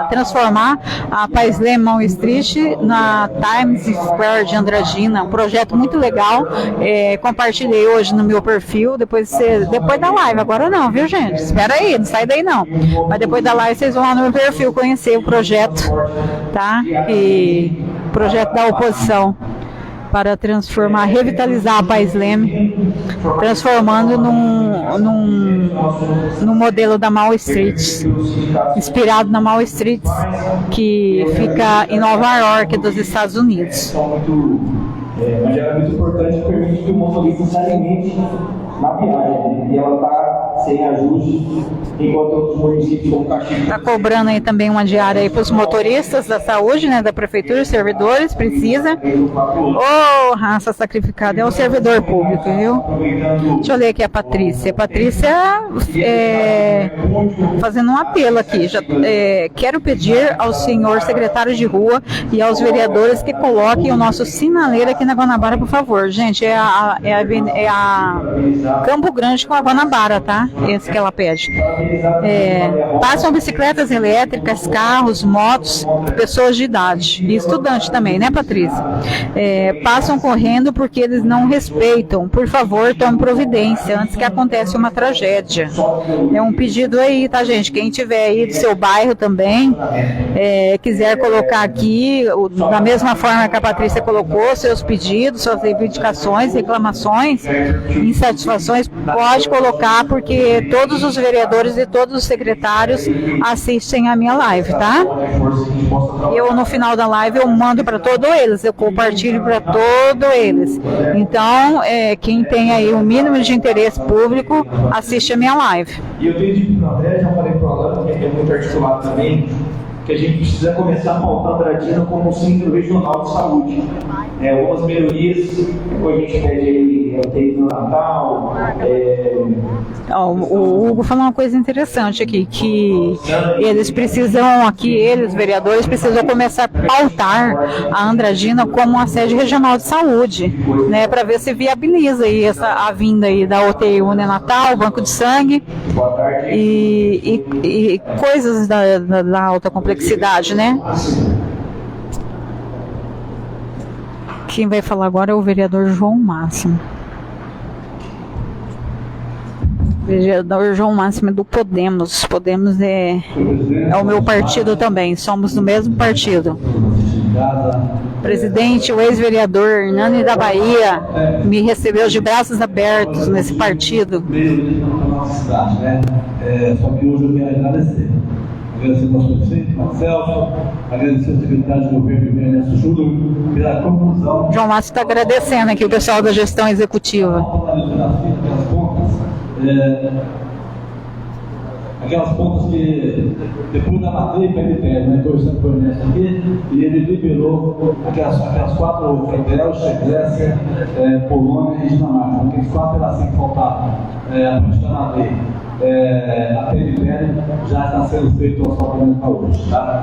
transformar a Paz Leme Mall Street na Times Square de Andradina, um projeto muito legal. Compartilhei hoje no meu perfil, depois da live, agora não, viu, gente? Espera aí, não sai daí não, mas depois da live vocês vão lá no meu perfil conhecer o projeto, tá? E projeto da oposição para transformar, revitalizar a Paz Leme, transformando num modelo da Mall Street, inspirado na Mall Street, que fica em Nova York, dos Estados Unidos. Mas era muito importante permitir que o motorista se alimente na viagem, e ela está sem ajuste, enquanto outros municípios como Caxias... Está cobrando aí também uma diária aí para os motoristas da saúde, né, da prefeitura, os servidores, precisa. Raça sacrificada, é o servidor público, viu? Deixa eu ler aqui a Patrícia. Patrícia fazendo um apelo aqui. Quero pedir ao senhor secretário de rua e aos vereadores que coloquem o nosso sinaleiro aqui na Guanabara, por favor. Gente, é a Campo Grande com a Guanabara, tá? Esse que ela pede. Passam bicicletas elétricas, carros, motos, pessoas de idade e estudante também, né, Patrícia? Passam correndo porque eles não respeitam. Por favor, tome providência antes que aconteça uma tragédia. É um pedido aí, tá, gente? Quem tiver aí do seu bairro também, quiser colocar aqui, da mesma forma que a Patrícia colocou, seus pedidos, suas reivindicações, reclamações, insatisfações, pode colocar, porque todos os vereadores e todos os secretários assistem a minha live, tá? Eu, no final da live, eu mando para todos eles, eu compartilho para todos eles. Então, quem tem aí o mínimo de interesse público, assiste a minha live. E eu tenho dito para o André, já falei para o Alan, que é muito articulado também, que a gente precisa começar a pautar Andradina como um centro regional de saúde. Algumas melhorias, depois a gente pede aí, tem no Natal. O Hugo falou uma coisa interessante aqui, que eles precisam, os vereadores, precisam começar a pautar a Andradina como uma sede regional de saúde, né, para ver se viabiliza aí a vinda aí da UTI Natal, Banco de Sangue e coisas da alta complexidade, né? Quem vai falar agora é o vereador João Máximo. Vereador João Máximo do Podemos. Podemos é o meu partido também, somos do mesmo partido. Presidente, o ex-vereador Hernani da Bahia me recebeu de braços abertos nesse partido. Meio da nossa cidade, né? Só que hoje eu quero agradecer. Agradecer ao nosso prefeito, Marcelo, agradecer ao secretário de governo, Ernesto Júnior, pela conclusão. João Márcio está agradecendo aqui o pessoal da gestão executiva. Aquelas pontas que depois da matéria para ele pede, né? Torcendo por Ernesto aqui, e ele liberou aquelas 4 quartéis, Chegrécia, Polônia e Dinamarca. Aqueles 4 pedacinhos que faltavam, a ponte da madeira. A PNPL já está sendo feito o asfaltamento para hoje, tá?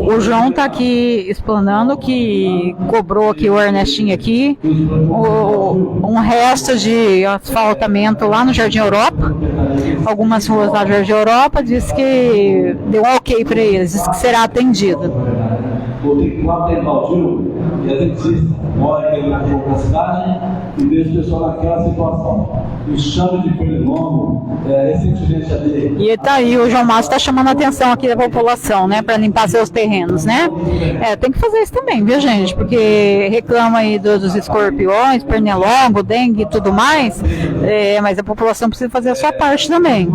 O João está aqui explanando que cobrou aqui o Ernestinho aqui um resto de asfaltamento lá no Jardim Europa, algumas ruas lá no Jardim Europa, disse que deu um ok para eles, disse que será atendido. Voltei lá para Baldio e a dentista mora aqui na cidade e deixa o pessoal naquela situação. O chame de pernilongo, recentemente ali. E tá aí, o João Márcio está chamando a atenção aqui da população, né, para limpar seus terrenos, né? Tem que fazer isso também, viu, gente? Porque reclama aí dos escorpiões, pernilongo, dengue e tudo mais, mas a população precisa fazer a sua parte também.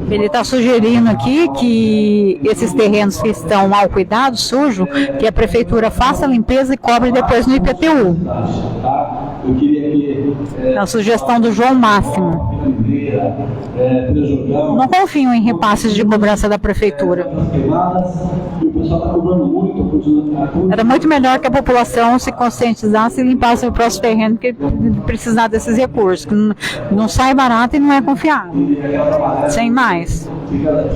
Ele está sugerindo aqui que esses terrenos que estão mal cuidados, sujos, que a prefeitura faça a limpeza e cobre depois no IPTU. É a sugestão do João Máximo. Não confio em repasses de cobrança da prefeitura. Era muito melhor que a população se conscientizasse e limpasse o próximo terreno que precisar desses recursos. Não sai barato e não é confiável. Sem mais. Então, eu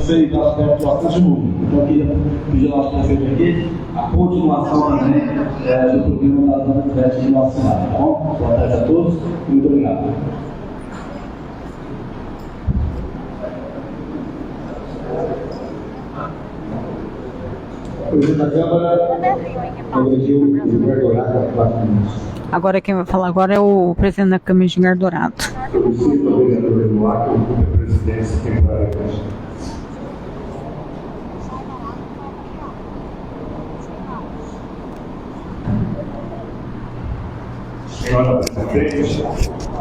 queria pedir ao nosso prefeito aqui a continuação também do programa da Zona Frete de nossa cidade, tá bom? Boa tarde a todos, muito obrigado. Presidente da Câmara, agrediu o Gardorado, 4 minutos. Agora quem vai falar agora é o presidente da Câmara de Gardorado. Solicito ao vereador Eloá que ocupe a presidência temporariamente. Senhora Presidente,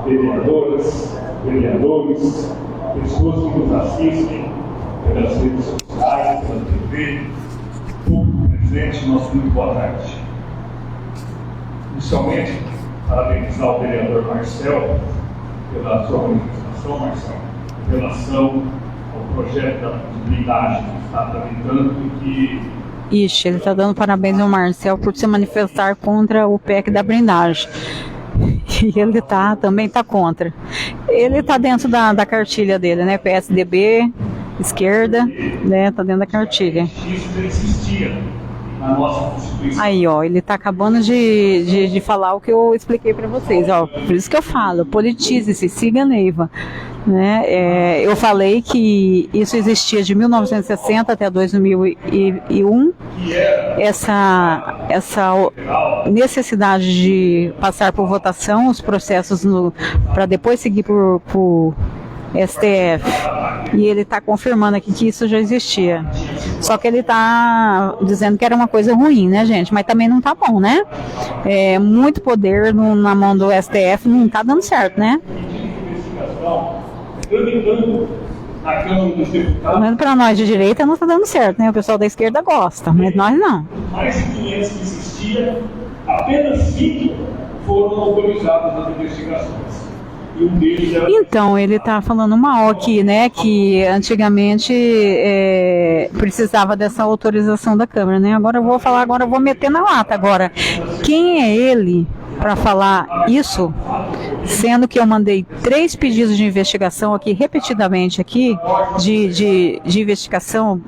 vereadoras, vereadores, pessoas que nos assistem pelas redes sociais, pela TV, público presente, nosso muito boa tarde. Inicialmente, parabenizar o vereador Marcel pela sua manifestação, Marcel, em relação ao projeto de blindagem que está tramitando e que... Ixi, ele está dando parabéns ao Marcel por se manifestar contra o PEC da blindagem. E ele também está contra. Ele está dentro da cartilha dele, né? PSDB, esquerda, né? Está dentro da cartilha. Isso já existia na nossa Constituição. Aí, ó, ele está acabando de falar o que eu expliquei para vocês, ó. Por isso que eu falo, politize-se, siga a Neiva. Né? Eu falei que isso existia de 1960 até 2001, essa necessidade de passar por votação os processos para depois seguir por STF, e ele está confirmando aqui que isso já existia, só que ele está dizendo que era uma coisa ruim, né, gente? Mas também não tá bom, né? Muito poder na mão do STF não tá dando certo, né? Mas para nós de direita não está dando certo, né? O pessoal da esquerda gosta, mas nós não. Mais de 500 que existia, apenas 5 foram autorizados nas investigações. E um deles era... Então, ele está falando mal aqui, né? Que antigamente precisava dessa autorização da Câmara, né? Agora eu vou meter na lata agora. Quem é ele para falar isso, sendo que eu mandei 3 pedidos de investigação aqui, repetidamente aqui, de investigação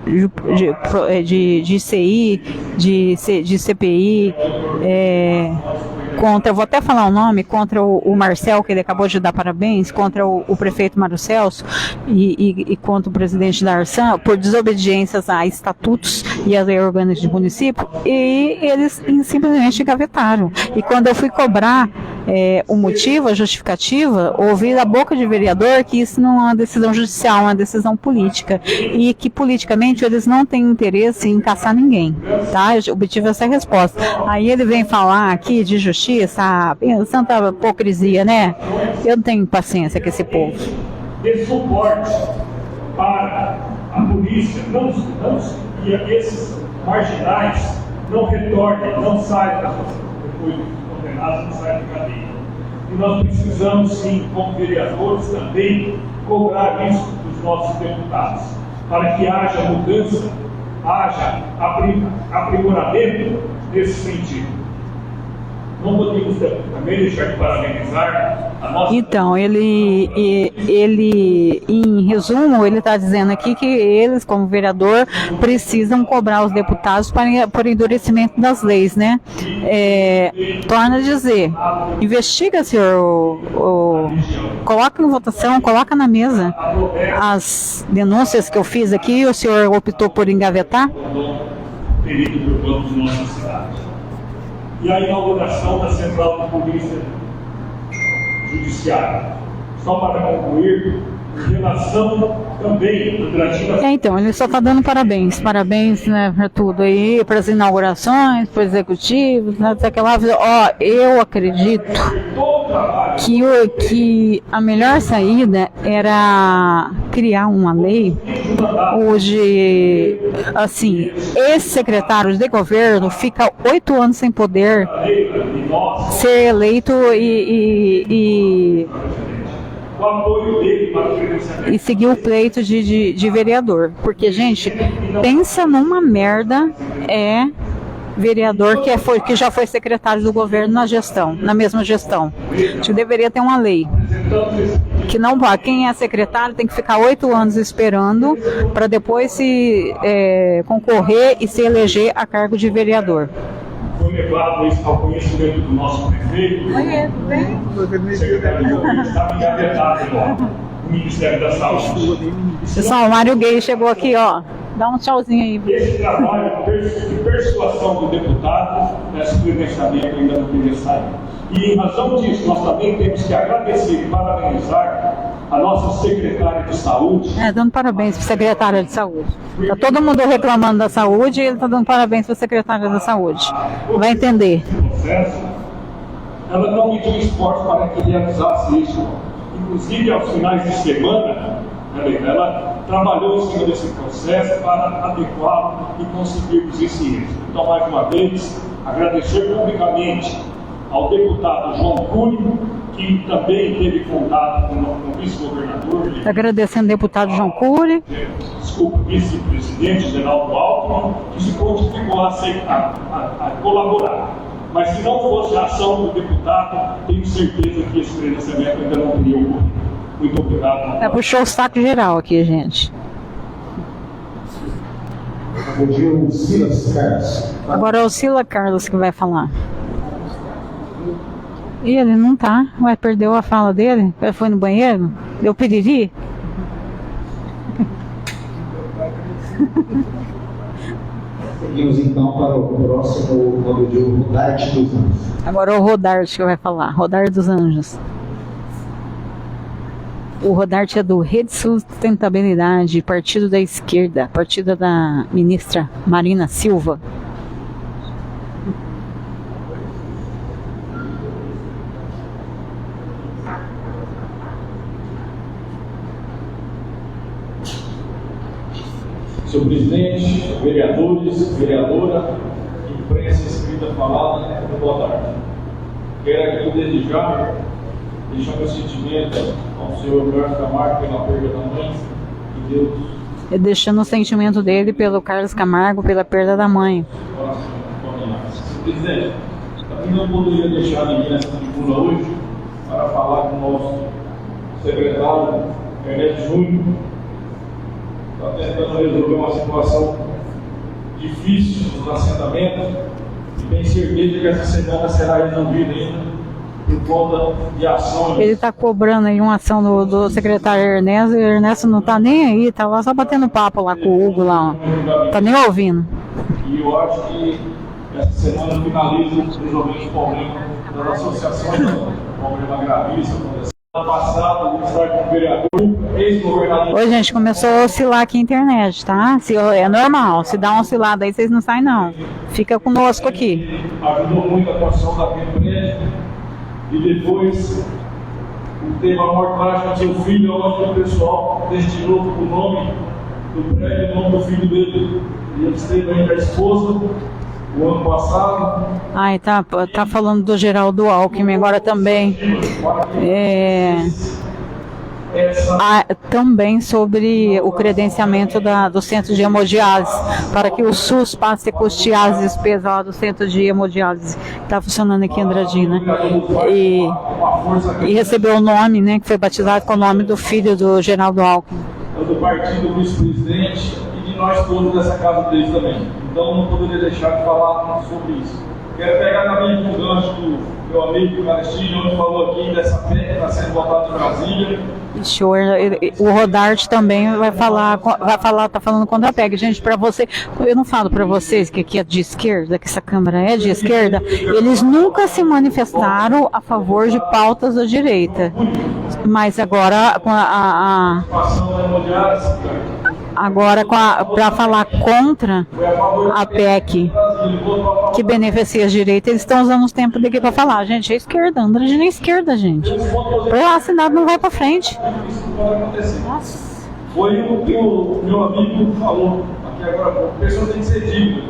de CI, de CPI, contra, vou até falar o nome, contra o Marcel, que ele acabou de dar parabéns, contra o prefeito Mário Celso e contra o presidente da Arsan, por desobediências a estatutos e a lei orgânica de município, e eles simplesmente gavetaram. E quando eu fui cobrar o motivo, a justificativa, ouvir da boca de vereador que isso não é uma decisão judicial, é uma decisão política e que politicamente eles não têm interesse em caçar ninguém, tá? Eu obtive essa resposta. Aí ele vem falar aqui de justiça, santa hipocrisia, né? Eu não tenho paciência com esse povo. De suporte para a polícia, e esses marginais não retornem, não saiam depois de condenados, não saiam da cadeia. E nós precisamos, sim, como vereadores, também cobrar isso dos nossos deputados, para que haja mudança, haja aprimoramento nesse sentido. Não podemos também deixar de parabenizar a nossa... Então, ele, em resumo, ele está dizendo aqui que eles, como vereador, precisam cobrar os deputados por endurecimento das leis, né? Torna a dizer, investiga, senhor, coloca em votação, coloca na mesa as denúncias que eu fiz aqui e o senhor optou por engavetar? Período urbano de nossa cidade. E a inauguração da Central de Polícia Judiciária. Só para concluir, em relação também à então, ele só está dando parabéns, né, para tudo aí, para as inaugurações, para os executivos, né, eu acredito que a melhor saída era criar uma lei hoje, assim, esse secretário de governo fica 8 anos sem poder ser eleito e seguir o pleito de vereador. Porque, gente, pensa numa merda vereador que já foi secretário do governo na mesma gestão. Acho que deveria ter uma lei. Que não pode. Quem é secretário tem que ficar 8 anos esperando para depois se concorrer e se eleger a cargo de vereador. Foi levado ao conhecimento do nosso prefeito. Oi, tudo bem? Secretário de Governo estava engavetado agora, no Ministério da Saúde. Pessoal, o Mário Gay chegou aqui, ó. Dá um tchauzinho aí. Esse trabalho de persuasão do deputado, esse credenciamento ainda não teria saído. E em razão disso, nós também temos que agradecer e parabenizar a nossa secretária de saúde. Dando parabéns para a secretária de saúde. Está todo mundo reclamando da saúde e ele está dando parabéns para a secretária da saúde. Vai entender. Ela não mediu esforço para que realizasse isso. Inclusive, aos finais de semana, ela trabalhou em cima desse processo para adequá-lo e conseguirmos esse êxito. Então, mais uma vez, agradecer publicamente ao deputado João Cury, que também teve contato com o vice-governador. Agradecendo ao deputado João Cury. Desculpa, vice-presidente Geraldo Alckmin, que se prontificou a colaborar. Mas se não fosse a ação do deputado, tenho certeza que esse credenciamento ainda não teria ocorrido. Muito obrigado. Puxou o saco geral aqui, gente. Agora é o Sila Carlos que vai falar. E ele não tá. Ué, perdeu a fala dele? Ele foi no banheiro? Deu piriri? Seguimos então para o próximo nome de Rodarte dos Anjos. Agora é o Rodarte que vai falar. Rodarte dos Anjos. O Rodarte é do Rede Sustentabilidade, partido da esquerda, partido da ministra Marina Silva. Senhor presidente, vereadores, vereadora, imprensa escrita falada, boa tarde. Quero aqui desejar, deixar meu sentimento ao senhor Carlos Camargo pela perda da mãe, que Deus... Deixando o sentimento dele pelo Carlos Camargo pela perda da mãe. Senhor presidente, aqui não poderia deixar ninguém nessa tribuna hoje para falar com o nosso secretário Ernesto Júnior. Está tentando resolver uma situação difícil nos assentamentos e tem certeza que essa semana será resolvida ainda por conta de ações. Ele está cobrando aí uma ação do secretário Ernesto e o Ernesto não está nem aí, está lá só batendo papo lá com o Hugo lá, ó. Tá nem ouvindo. E eu acho que essa semana finaliza resolvendo o problema das associações, o problema gravíssimo. Ano passado, o estado com o vereador, ex-governador. Oi, gente, começou a oscilar aqui a internet, tá? É normal, se dá uma oscilada aí, vocês não saem, não. Fica conosco aqui. Ajudou muito a construção daquele prédio. E depois, teve a morte trágica do seu filho, onde o pessoal destinou o nome do prédio, o nome do filho dele. E ele esteve ainda a esposa. O ano passado. Ai, tá falando do Geraldo Alckmin agora também. Também sobre o credenciamento do centro de hemodiálise, para que o SUS passe a custear as despesas lá do centro de hemodiálise que está funcionando aqui em Andradina. E recebeu o nome, né, que foi batizado com o nome do filho do Geraldo Alckmin. Do partido do vice-presidente e de nós todos dessa casa dele também. Então não poderia deixar de falar sobre isso. Quero pegar também o gancho do meu amigo Palestino, onde falou aqui dessa PEC que está sendo votada em Brasília. O Rodarte também tá falando contra a PEC. Gente, para você, eu não falo para vocês que aqui é de esquerda, que essa Câmara é de esquerda, eles nunca se manifestaram a favor de pautas da direita. Mas agora com para falar contra a PEC que beneficia a direita, eles estão usando os tempos daqui para falar, gente, é esquerda, Andradina é esquerda, gente. Por lá, a cidade não vai para frente. Nossa. Foi o que o meu amigo falou aqui agora, a pessoa tem que ser digna.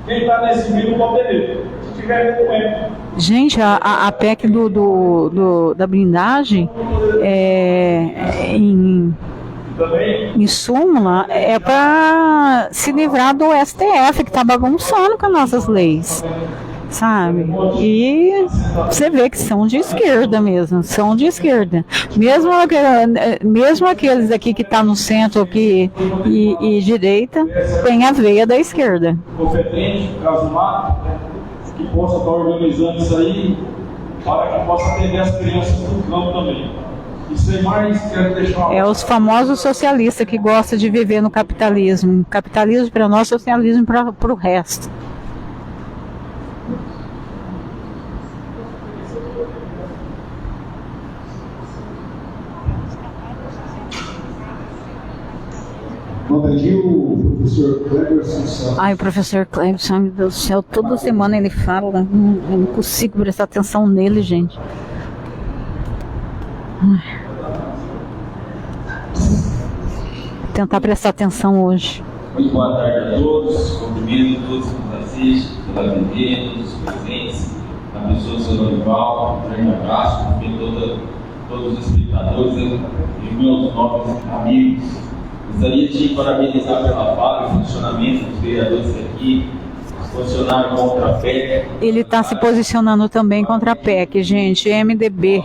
Quem está nesse meio pode beber. Se tiver documento. Gente, a PEC da blindagem em súmula é para se livrar do STF, que está bagunçando com as nossas leis, sabe? E você vê que são de esquerda mesmo, são de esquerda. Mesmo aqueles aqui que estão no centro e direita, tem a veia da esquerda. Competente, caso mato, que possa estar organizando isso aí, para que possa atender as crianças do campo também. E sem mais, quero deixar... É os famosos socialistas que gostam de viver no capitalismo. Capitalismo para nós, socialismo para o resto. O professor Cleberson. Ai, o professor Cleberson, meu Deus do céu, toda semana ele fala, eu não consigo prestar atenção nele, gente. Tentar prestar atenção hoje. Muito boa tarde a todos, cumprimento a todos que nos assistem, pela TV, todos os presentes, a pessoa do seu Dorival, um grande abraço, cumprimento todos os espectadores e meus novos amigos. Gostaria de parabenizar pela vaga e funcionamento dos vereadores aqui, posicionaram contra a PEC. Ele está se posicionando também contra a PEC, gente. MDB.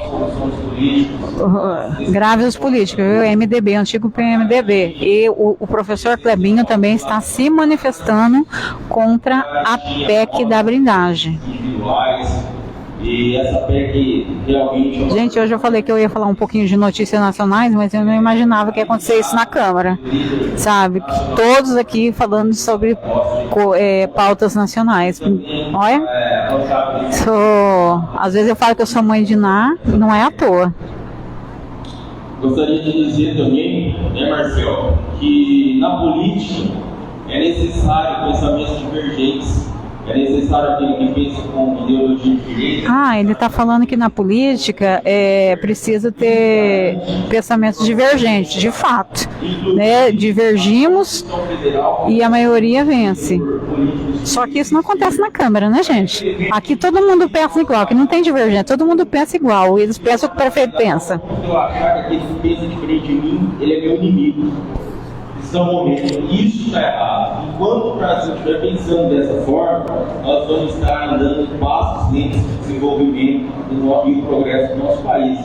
Grave os políticos, viu? MDB, antigo PMDB. E o professor Clebinho também está se manifestando contra a PEC da blindagem. E essa PEC realmente... Gente, hoje eu falei que eu ia falar um pouquinho de notícias nacionais, mas eu não imaginava que ia acontecer isso na Câmara, sabe? Todos aqui falando sobre pautas nacionais. Olha, às vezes eu falo que eu sou mãe de Ná, não é à toa. Gostaria de dizer também, né, Marcel, que na política é necessário pensamentos divergentes. É necessário aquele que pensa com ideologia diferente. Ele está falando que na política precisa ter pensamentos divergentes, de fato. Né? Divergimos e a maioria vence. Só que isso não acontece na Câmara, né, gente? Aqui todo mundo pensa igual, aqui não tem divergência, todo mundo pensa igual, eles pensam o que o prefeito pensa. Se eu achar que aquele que pensa diferente de mim, ele é meu inimigo. Isso está errado. Enquanto o Brasil estiver pensando dessa forma, nós vamos estar andando em passos lentos de desenvolvimento e do progresso do nosso país.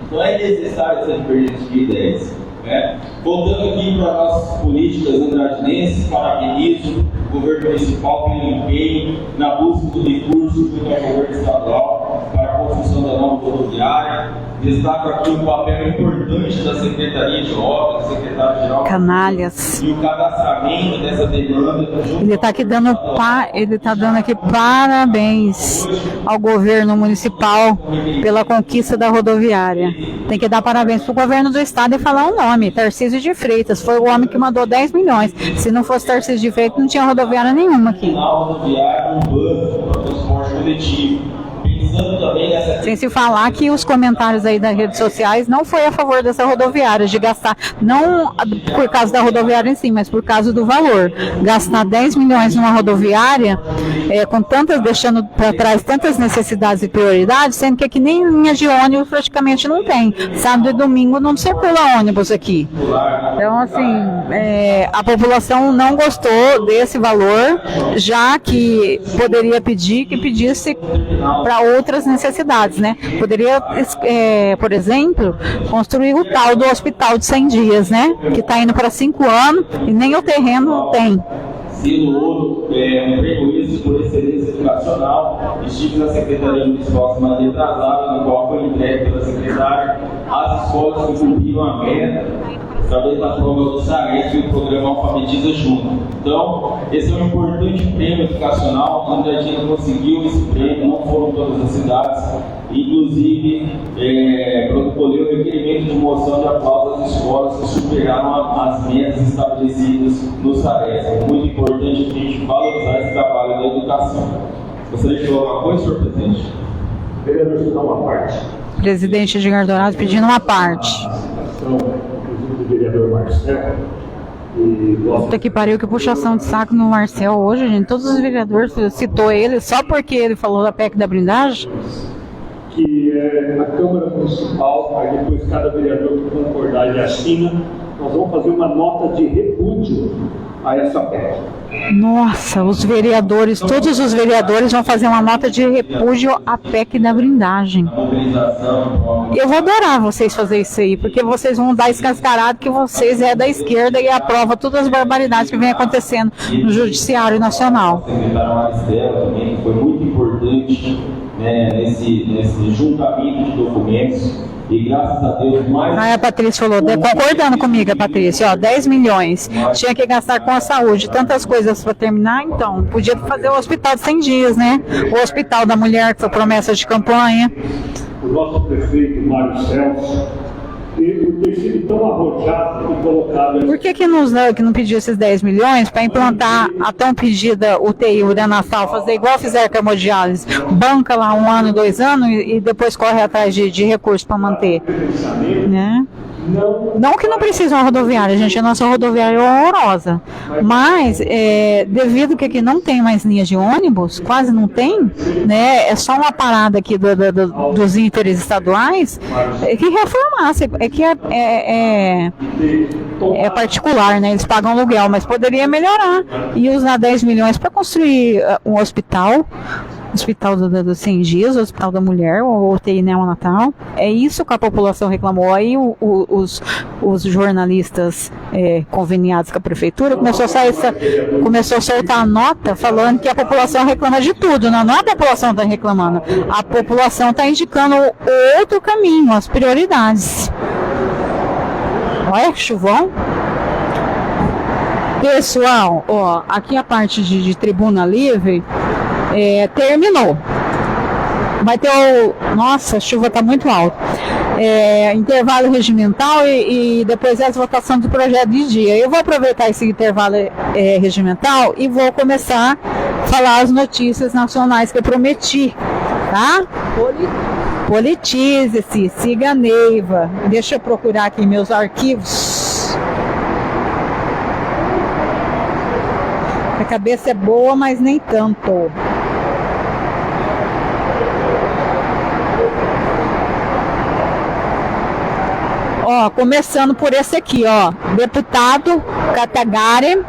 Então é necessário essa divergência de ideias. Né? Voltando aqui para as políticas andradinenses, parabenizo o governo municipal pelo empenho na busca do recurso junto ao governo estadual para a construção da nova rodoviária. Destaco aqui o papel importante da Secretaria de Obras, do secretário-geral. Canalhas. E o cadastramento dessa demanda. Ele está dando aqui parabéns ao governo municipal pela conquista da rodoviária. Tem que dar parabéns para o governo do estado e falar o nome. Tarcísio de Freitas foi o homem que mandou 10 milhões. Se não fosse Tarcísio de Freitas, não tinha rodoviária nenhuma aqui. Rodoviária urbana para o transporte coletivo. Sem se falar que os comentários aí das redes sociais não foi a favor dessa rodoviária, de gastar, não por causa da rodoviária em si, mas por causa do valor. Gastar 10 milhões numa rodoviária, com tantas, deixando para trás tantas necessidades e prioridades, sendo que aqui nem linha de ônibus praticamente não tem. Sábado e domingo não circula ônibus aqui. Então, assim, a população não gostou desse valor, já que poderia pedir que pedisse para outras necessidades, né? Poderia, por exemplo, construir o tal do hospital de 100 dias, né? Que está indo para 5 anos e nem o terreno tem. Selo Ouro, um prêmio isso por excelência educacional, estive na Secretaria Municipal semana retrasada, no qual foi entregue pela secretária às escolas que cumpriram a meta através da prova do SARES e o programa Alfabetiza Junto. Então, esse é um importante prêmio educacional. Andradina conseguiu esse prêmio, não foram todas as cidades. Inclusive, protocolei o requerimento de moção de aplauso às escolas que superaram as metas estabelecidas no SARES. É muito importante a gente valorizar esse trabalho da educação. Gostaria de falar alguma coisa, senhor presidente? Vereador, se dá uma parte. Presidente Edgar Dourado pedindo uma parte. Do vereador Marcel. Puta que pariu, que puxação de saco no Marcel hoje, gente. Todos os vereadores citou ele só porque ele falou da PEC da blindagem. Que a Câmara Municipal, aí depois cada vereador que concordar e assina, nós vamos fazer uma nota de repúdio a essa PEC. Nossa, os vereadores, todos os vereadores vão fazer uma nota de repúdio à PEC da blindagem. Eu vou adorar vocês fazerem isso aí, porque vocês vão dar escascarado que vocês é da esquerda e aprova todas as barbaridades que vem acontecendo no Judiciário Nacional. O secretário Maristela também foi muito importante, né, nesse juntamento de documentos. E graças a Deus, mais... A Patrícia falou, concordando comigo, a Patrícia, 10 milhões, tinha que gastar com a saúde, tantas coisas para terminar, então, podia fazer o hospital de 100 dias, né? O hospital da mulher, que foi promessa de campanha. O nosso prefeito, Mário Celso, por ter sido tão arrojado e colocado... Por que não pediu esses 10 milhões para implantar a tão pedida UTI, o Uranasal, fazer igual fizeram com a hemodiálise? Banca lá 1 ano, 2 anos e depois corre atrás de recursos para manter. Né? Não que não precisa uma rodoviária, gente, a nossa rodoviária é horrorosa, mas devido que aqui não tem mais linhas de ônibus, quase não tem, né, é só uma parada aqui dos ínteres estaduais, que reformasse, é particular, né, eles pagam aluguel, mas poderia melhorar e usar 10 milhões para construir um hospital dos 100 dias, o Hospital da Mulher, o UTI neonatal. É isso que a população reclamou. Aí os jornalistas conveniados com a prefeitura começou a soltar a nota falando que a população reclama de tudo. Não é a população que está reclamando. A população está indicando outro caminho, as prioridades. Olha que chuvão. Pessoal, aqui a parte de tribuna livre terminou. Vai ter nossa, a chuva está muito alta. Intervalo regimental e depois as votações do projeto de dia. Eu vou aproveitar esse intervalo regimental e vou começar a falar as notícias nacionais que eu prometi, tá? Politize-se, siga a Neiva. Deixa eu procurar aqui meus arquivos. A cabeça é boa, mas nem tanto. Começando por esse aqui, deputado Katagari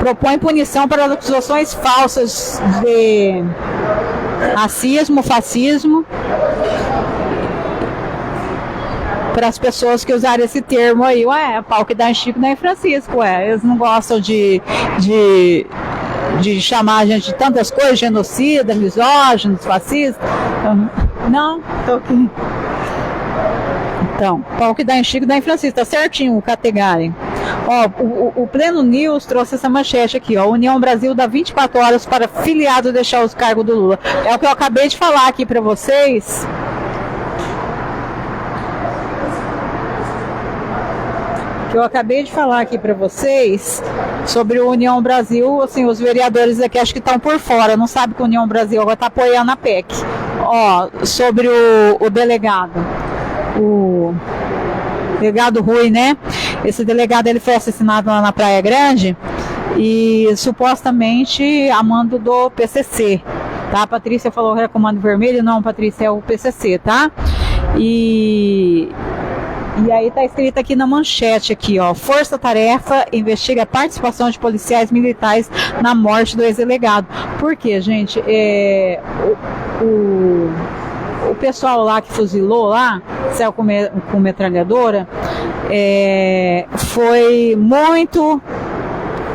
propõe punição para acusações falsas de racismo, fascismo, para as pessoas que usaram esse termo aí. Pau que dá em Chico, dá em Francisco, eles não gostam de chamar a gente de tantas coisas, genocida, misóginos, fascistas. Não, tô aqui. Então, pau que dá em Chico, dá em Francisco, tá certinho o Categari. Ó, o Pleno News trouxe essa manchete aqui, ó. União Brasil dá 24 horas para filiado deixar os cargos do Lula. É o que eu acabei de falar aqui para vocês. Eu acabei de falar aqui para vocês sobre o União Brasil, assim, os vereadores aqui acho que estão por fora, não sabem que a União Brasil agora está apoiando a PEC. Ó, sobre o delegado, o delegado Rui, né? Esse delegado, ele foi assassinado lá na Praia Grande e supostamente a mando do PCC, tá? A Patrícia falou que era Comando Vermelho, não, Patrícia, é o PCC, tá? E aí tá escrito aqui na manchete aqui, ó, Força Tarefa investiga a participação de policiais militares na morte do ex-delegado. Por quê, gente? O pessoal lá que fuzilou lá, saiu com metralhadora, foi muito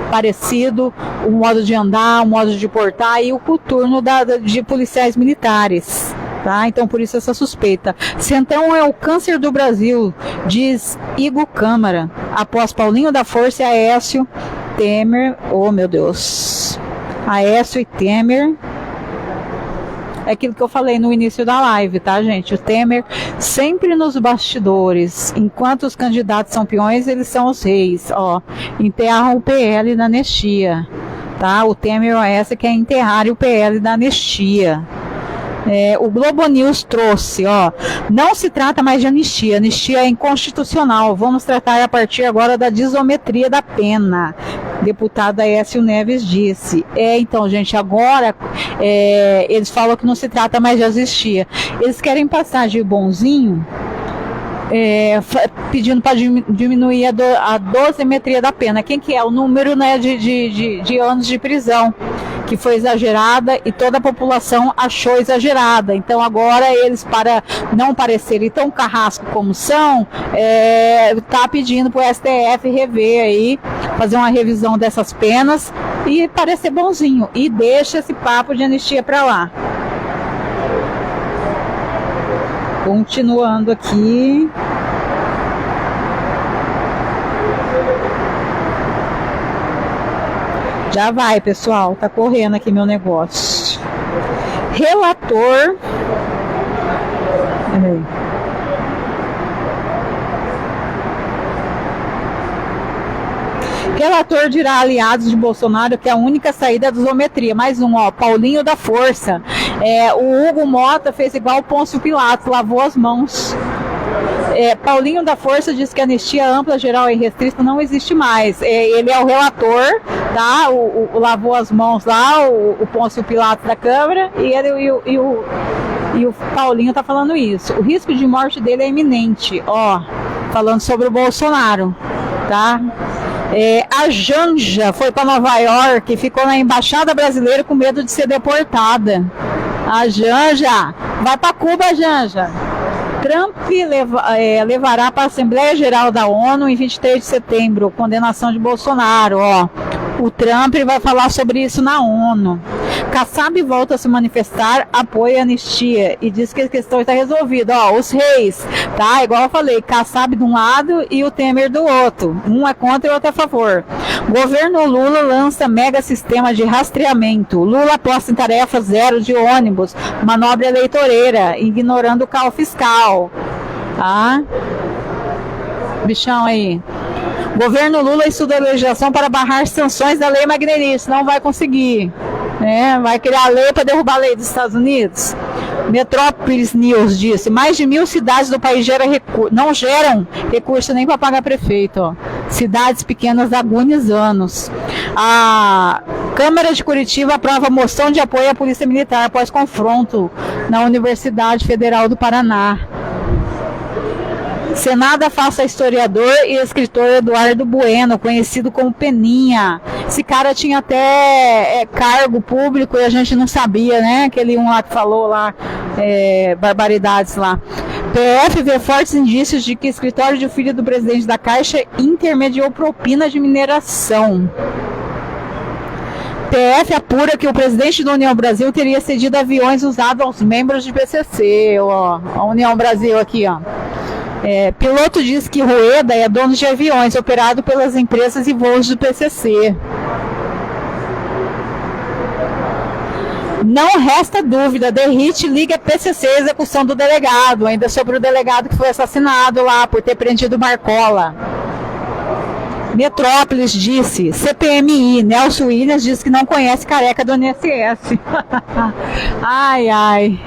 parecido o modo de andar, o modo de portar e o coturno de policiais militares. Tá? Então, por isso essa suspeita. Centrão é o câncer do Brasil, diz Igor Câmara, após Paulinho da Força e Aécio Temer. Oh, meu Deus. Aécio e Temer. É aquilo que eu falei no início da live, tá, gente? O Temer sempre nos bastidores. Enquanto os candidatos são peões, eles são os reis. Ó, enterram o PL da anistia. Tá? O Temer e o Aécio quer enterrar o PL da anistia. O Globo News trouxe, ó, não se trata mais de anistia, anistia é inconstitucional, vamos tratar a partir agora da desometria da pena, deputada Aécio Neves disse. Então, gente, agora eles falam que não se trata mais de anistia, eles querem passar de bonzinho, pedindo para diminuir a dosimetria da pena. Quem que é? O número, né, de anos de prisão, que foi exagerada e toda a população achou exagerada. Então agora eles, para não parecerem tão carrasco como são, tá pedindo para o STF rever aí, fazer uma revisão dessas penas e parecer bonzinho. E deixa esse papo de anistia para lá. Continuando aqui. Já vai, pessoal, tá correndo aqui meu negócio. Relator. Peraí. Relator dirá a aliados de Bolsonaro que é a única saída é a desometria. Mais um, ó, Paulinho da Força. O Hugo Mota fez igual o Pôncio Pilatos, lavou as mãos. Paulinho da Força diz que a anistia ampla, geral e restrita não existe mais. Ele é o relator, tá? O lavou as mãos lá, o Pôncio Pilatos da Câmara, e o Paulinho tá falando isso. O risco de morte dele é iminente, ó, falando sobre o Bolsonaro, tá? A Janja foi para Nova York e ficou na embaixada brasileira com medo de ser deportada. A Janja, vai para Cuba, Janja. Trump levará para a Assembleia Geral da ONU em 23 de setembro, condenação de Bolsonaro, ó. O Trump vai falar sobre isso na ONU. Kassab volta a se manifestar, apoia a anistia e diz que a questão está resolvida. Ó, os reis, tá? Igual eu falei, Kassab de um lado e o Temer do outro. Um é contra e o outro é a favor. Governo Lula lança mega sistema de rastreamento. Lula aposta em tarefa zero de ônibus, manobra eleitoreira, ignorando o caos fiscal. Tá? Bichão aí. Governo Lula estuda a legislação para barrar sanções da lei Magnitsky. Não vai conseguir. Vai criar a lei para derrubar a lei dos Estados Unidos. Metrópolis News disse, mais de 1.000 cidades do país não geram recurso nem para pagar prefeito. Ó. Cidades pequenas agonizando. A Câmara de Curitiba aprova moção de apoio à Polícia Militar após confronto na Universidade Federal do Paraná. Senado afasta historiador e escritor Eduardo Bueno, conhecido como Peninha. Esse cara tinha até cargo público e a gente não sabia, né? Aquele um lá que falou lá, barbaridades lá. PF vê fortes indícios de que o escritório de filho do presidente da Caixa intermediou propina de mineração. PF apura que o presidente da União Brasil teria cedido aviões usados aos membros de PCC. Ó, a União Brasil aqui, ó. Piloto diz que Rueda é dono de aviões operado pelas empresas e voos do PCC. Não resta dúvida, Derrite liga PCC à execução do delegado, ainda sobre o delegado que foi assassinado lá por ter prendido Marcola. Metrópolis disse, CPMI, Nelson Williams diz que não conhece careca do INSS. Ai, ai.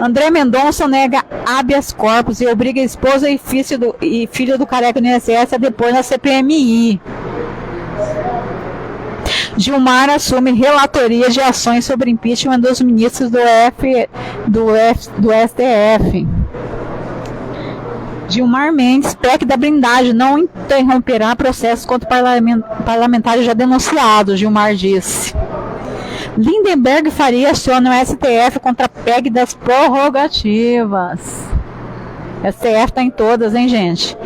André Mendonça nega habeas corpus e obriga a esposa e filho do careca do INSS a depor na CPMI. Gilmar assume relatoria de ações sobre impeachment dos ministros do STF. Gilmar Mendes, PEC da blindagem, não interromperá processo contra parlamentares já denunciados, Gilmar disse. Lindenberg Faria aciona o STF contra a PEC das prorrogativas. STF está em todas, hein, gente?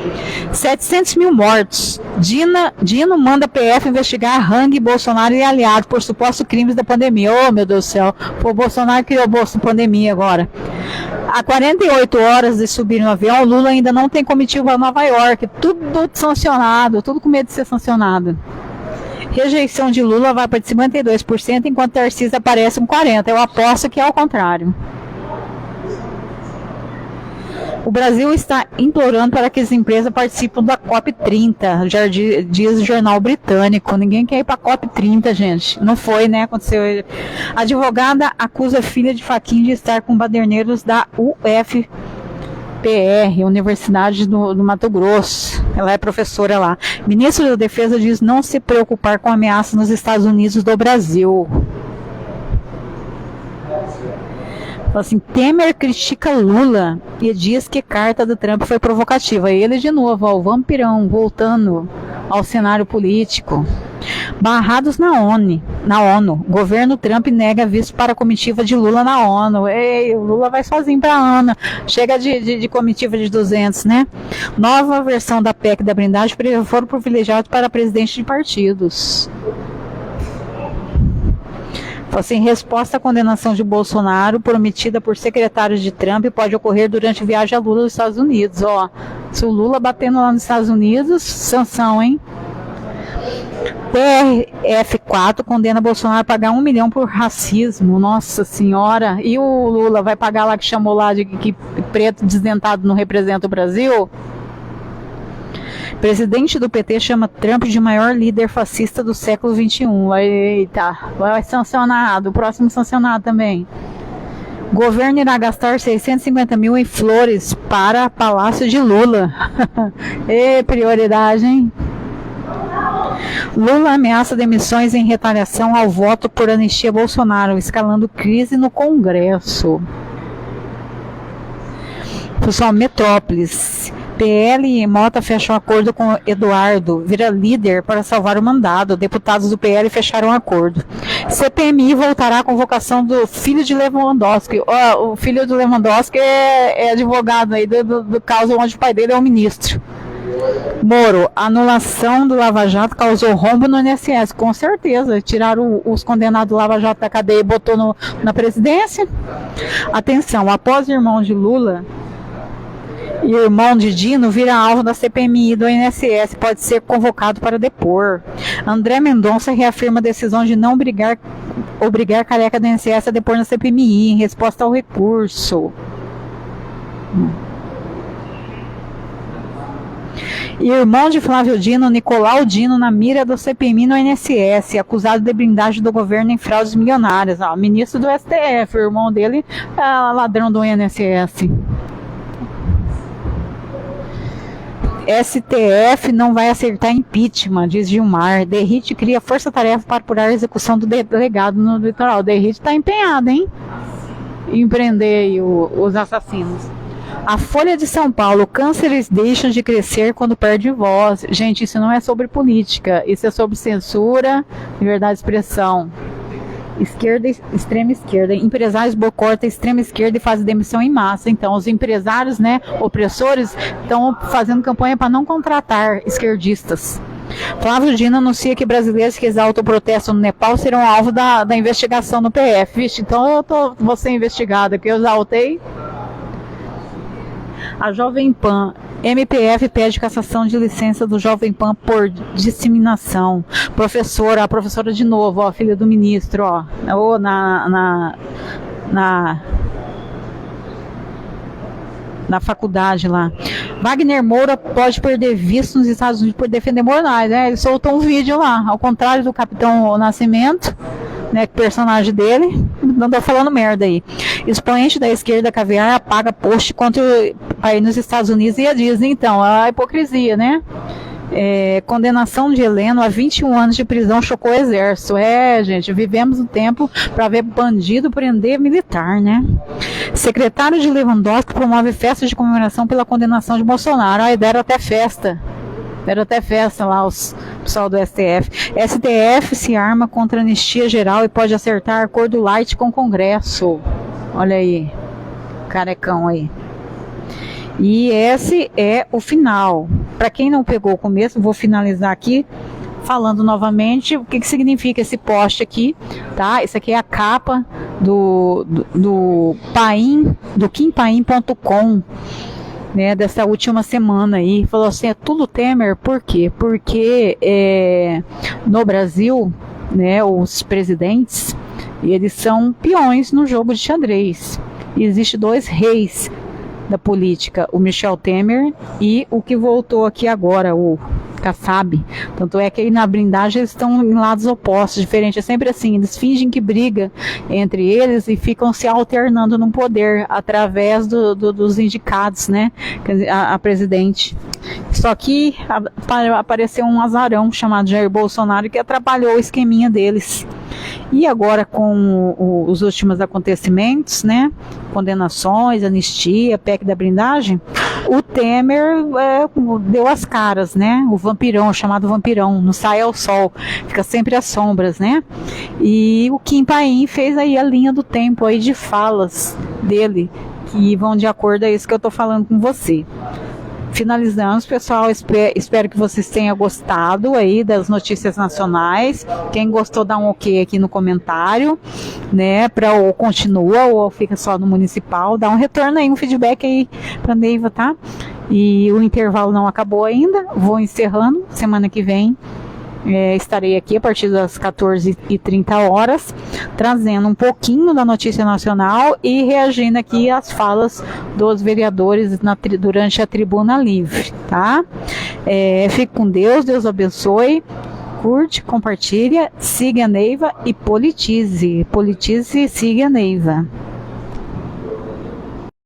700 mil mortos. Dino manda PF investigar Hang, Bolsonaro e aliado por supostos crimes da pandemia. Oh, meu Deus do céu. O Bolsonaro criou bolsa de pandemia agora. Há 48 horas de subir no avião, Lula ainda não tem comitiva a Nova York. Tudo sancionado, tudo com medo de ser sancionado. Rejeição de Lula vai para 52%, enquanto Tarcísio aparece com 40%. Eu aposto que é ao contrário. O Brasil está implorando para que as empresas participem da COP30, já diz o jornal britânico. Ninguém quer ir para a COP30, gente. Não foi, né? Aconteceu. A advogada acusa a filha de Fachin de estar com baderneiros da UFPR, Universidade do Mato Grosso. Ela é professora lá. Ministro da Defesa diz não se preocupar com ameaças nos Estados Unidos do Brasil. Assim, Temer critica Lula e diz que carta do Trump foi provocativa. Ele de novo, ó, o vampirão, voltando ao cenário político. Barrados na ONU. Governo Trump nega visto para a comitiva de Lula na ONU. Ei, o Lula vai sozinho para a ONU. Chega de comitiva de 200, né? Nova versão da PEC da blindagem foram privilegiados para presidente de partidos. Assim, resposta à condenação de Bolsonaro prometida por secretários de Trump pode ocorrer durante viagem a Lula aos Estados Unidos. Ó, se o Lula batendo lá nos Estados Unidos, sanção, hein? PRF4 condena Bolsonaro a pagar 1 milhão por racismo. Nossa senhora. E o Lula vai pagar lá que chamou lá de que preto desdentado não representa o Brasil? Presidente do PT chama Trump de maior líder fascista do século XXI. Eita, vai sancionado. O próximo sancionado também. Governo irá gastar 650 mil em flores para Palácio de Lula. Prioridade, hein? Lula ameaça demissões em retaliação ao voto por anistia Bolsonaro, escalando crise no Congresso. Pessoal, Metrópolis. PL e Mota fecham acordo com Eduardo, vira líder para salvar o mandado. Deputados do PL fecharam acordo. CPMI voltará à convocação do filho de Lewandowski. O filho do Lewandowski é advogado aí do caso onde o pai dele é o ministro. Moro, anulação do Lava Jato causou rombo no INSS, com certeza. Tiraram os condenados do Lava Jato da cadeia e botou na presidência. Atenção, após irmão de Lula e irmão de Dino vira alvo da CPMI do INSS, pode ser convocado para depor. André Mendonça reafirma a decisão de não obrigar careca do INSS a depor na CPMI em resposta ao recurso. Irmão de Flávio Dino, Nicolau Dino, na mira do CPMI no INSS, acusado de blindagem do governo em fraudes milionárias. Ministro do STF, o irmão dele é ladrão do INSS. STF não vai acertar impeachment, diz Gilmar. Derrite cria força-tarefa para apurar a execução do delegado no litoral. Derrite está empenhado, hein? Em prender aí os assassinos. A Folha de São Paulo, cânceres deixam de crescer quando perde voz. Gente, isso não é sobre política, isso é sobre censura, liberdade de expressão. Esquerda, extrema esquerda. Empresários boicotam a extrema esquerda e fazem demissão em massa. Então, os empresários, né, opressores, estão fazendo campanha para não contratar esquerdistas. Flávio Dino anuncia que brasileiros que exaltam o protesto no Nepal serão alvo da investigação no PF. Vixe, então vou ser investigada, que eu exaltei. A Jovem Pan, MPF pede cassação de licença do Jovem Pan por disseminação. A professora de novo, ó, filha do ministro, ó, na faculdade lá. Wagner Moura pode perder visto nos Estados Unidos por defender Moraes, né? Ele soltou um vídeo lá, ao contrário do Capitão Nascimento, né, personagem dele, não tô falando merda aí. Expoente da esquerda caviar apaga post contra aí nos Estados Unidos e a Disney, então, a hipocrisia, né? Condenação de Heleno a 21 anos de prisão chocou o exército. Gente, vivemos um tempo para ver bandido prender militar, né? Secretário de Lewandowski promove festa de comemoração pela condenação de Bolsonaro. Aí deram até festa lá os pessoal do STF. STF se arma contra a anistia geral e pode acertar acordo light com o Congresso. Olha aí, carecão aí. E esse é o final. Para quem não pegou o começo, vou finalizar aqui falando novamente o que significa esse post aqui, tá? Isso aqui é a capa do kimpaim.com, né, dessa última semana aí. Falou assim, é tudo Temer, por quê? Porque no Brasil, né, os presidentes, eles são peões no jogo de xadrez. E existe dois reis da política, o Michel Temer e o que voltou aqui agora, o Kassab. Tanto é que aí na blindagem eles estão em lados opostos, diferentes. É sempre assim, eles fingem que briga entre eles e ficam se alternando no poder através dos indicados, né, a presidente. Só que apareceu um azarão chamado Jair Bolsonaro que atrapalhou o esqueminha deles. E agora com os últimos acontecimentos, né, condenações, anistia, PEC da blindagem, o Temer deu as caras, né, o vampirão, chamado vampirão, não sai ao sol, fica sempre às sombras, né, e o Kim Paim fez aí a linha do tempo aí de falas dele, que vão de acordo a isso que eu tô falando com você. Finalizamos, pessoal, espero que vocês tenham gostado aí das notícias nacionais. Quem gostou, dá um ok aqui no comentário, né, ou continua ou fica só no municipal, dá um retorno aí, um feedback aí pra Neiva, tá? E o intervalo não acabou ainda, vou encerrando, semana que vem estarei aqui a partir das 14h30, trazendo um pouquinho da notícia nacional e reagindo aqui às falas dos vereadores durante a Tribuna Livre, tá? Fique com Deus, Deus abençoe, curte, compartilha, siga a Neiva e politize, siga a Neiva.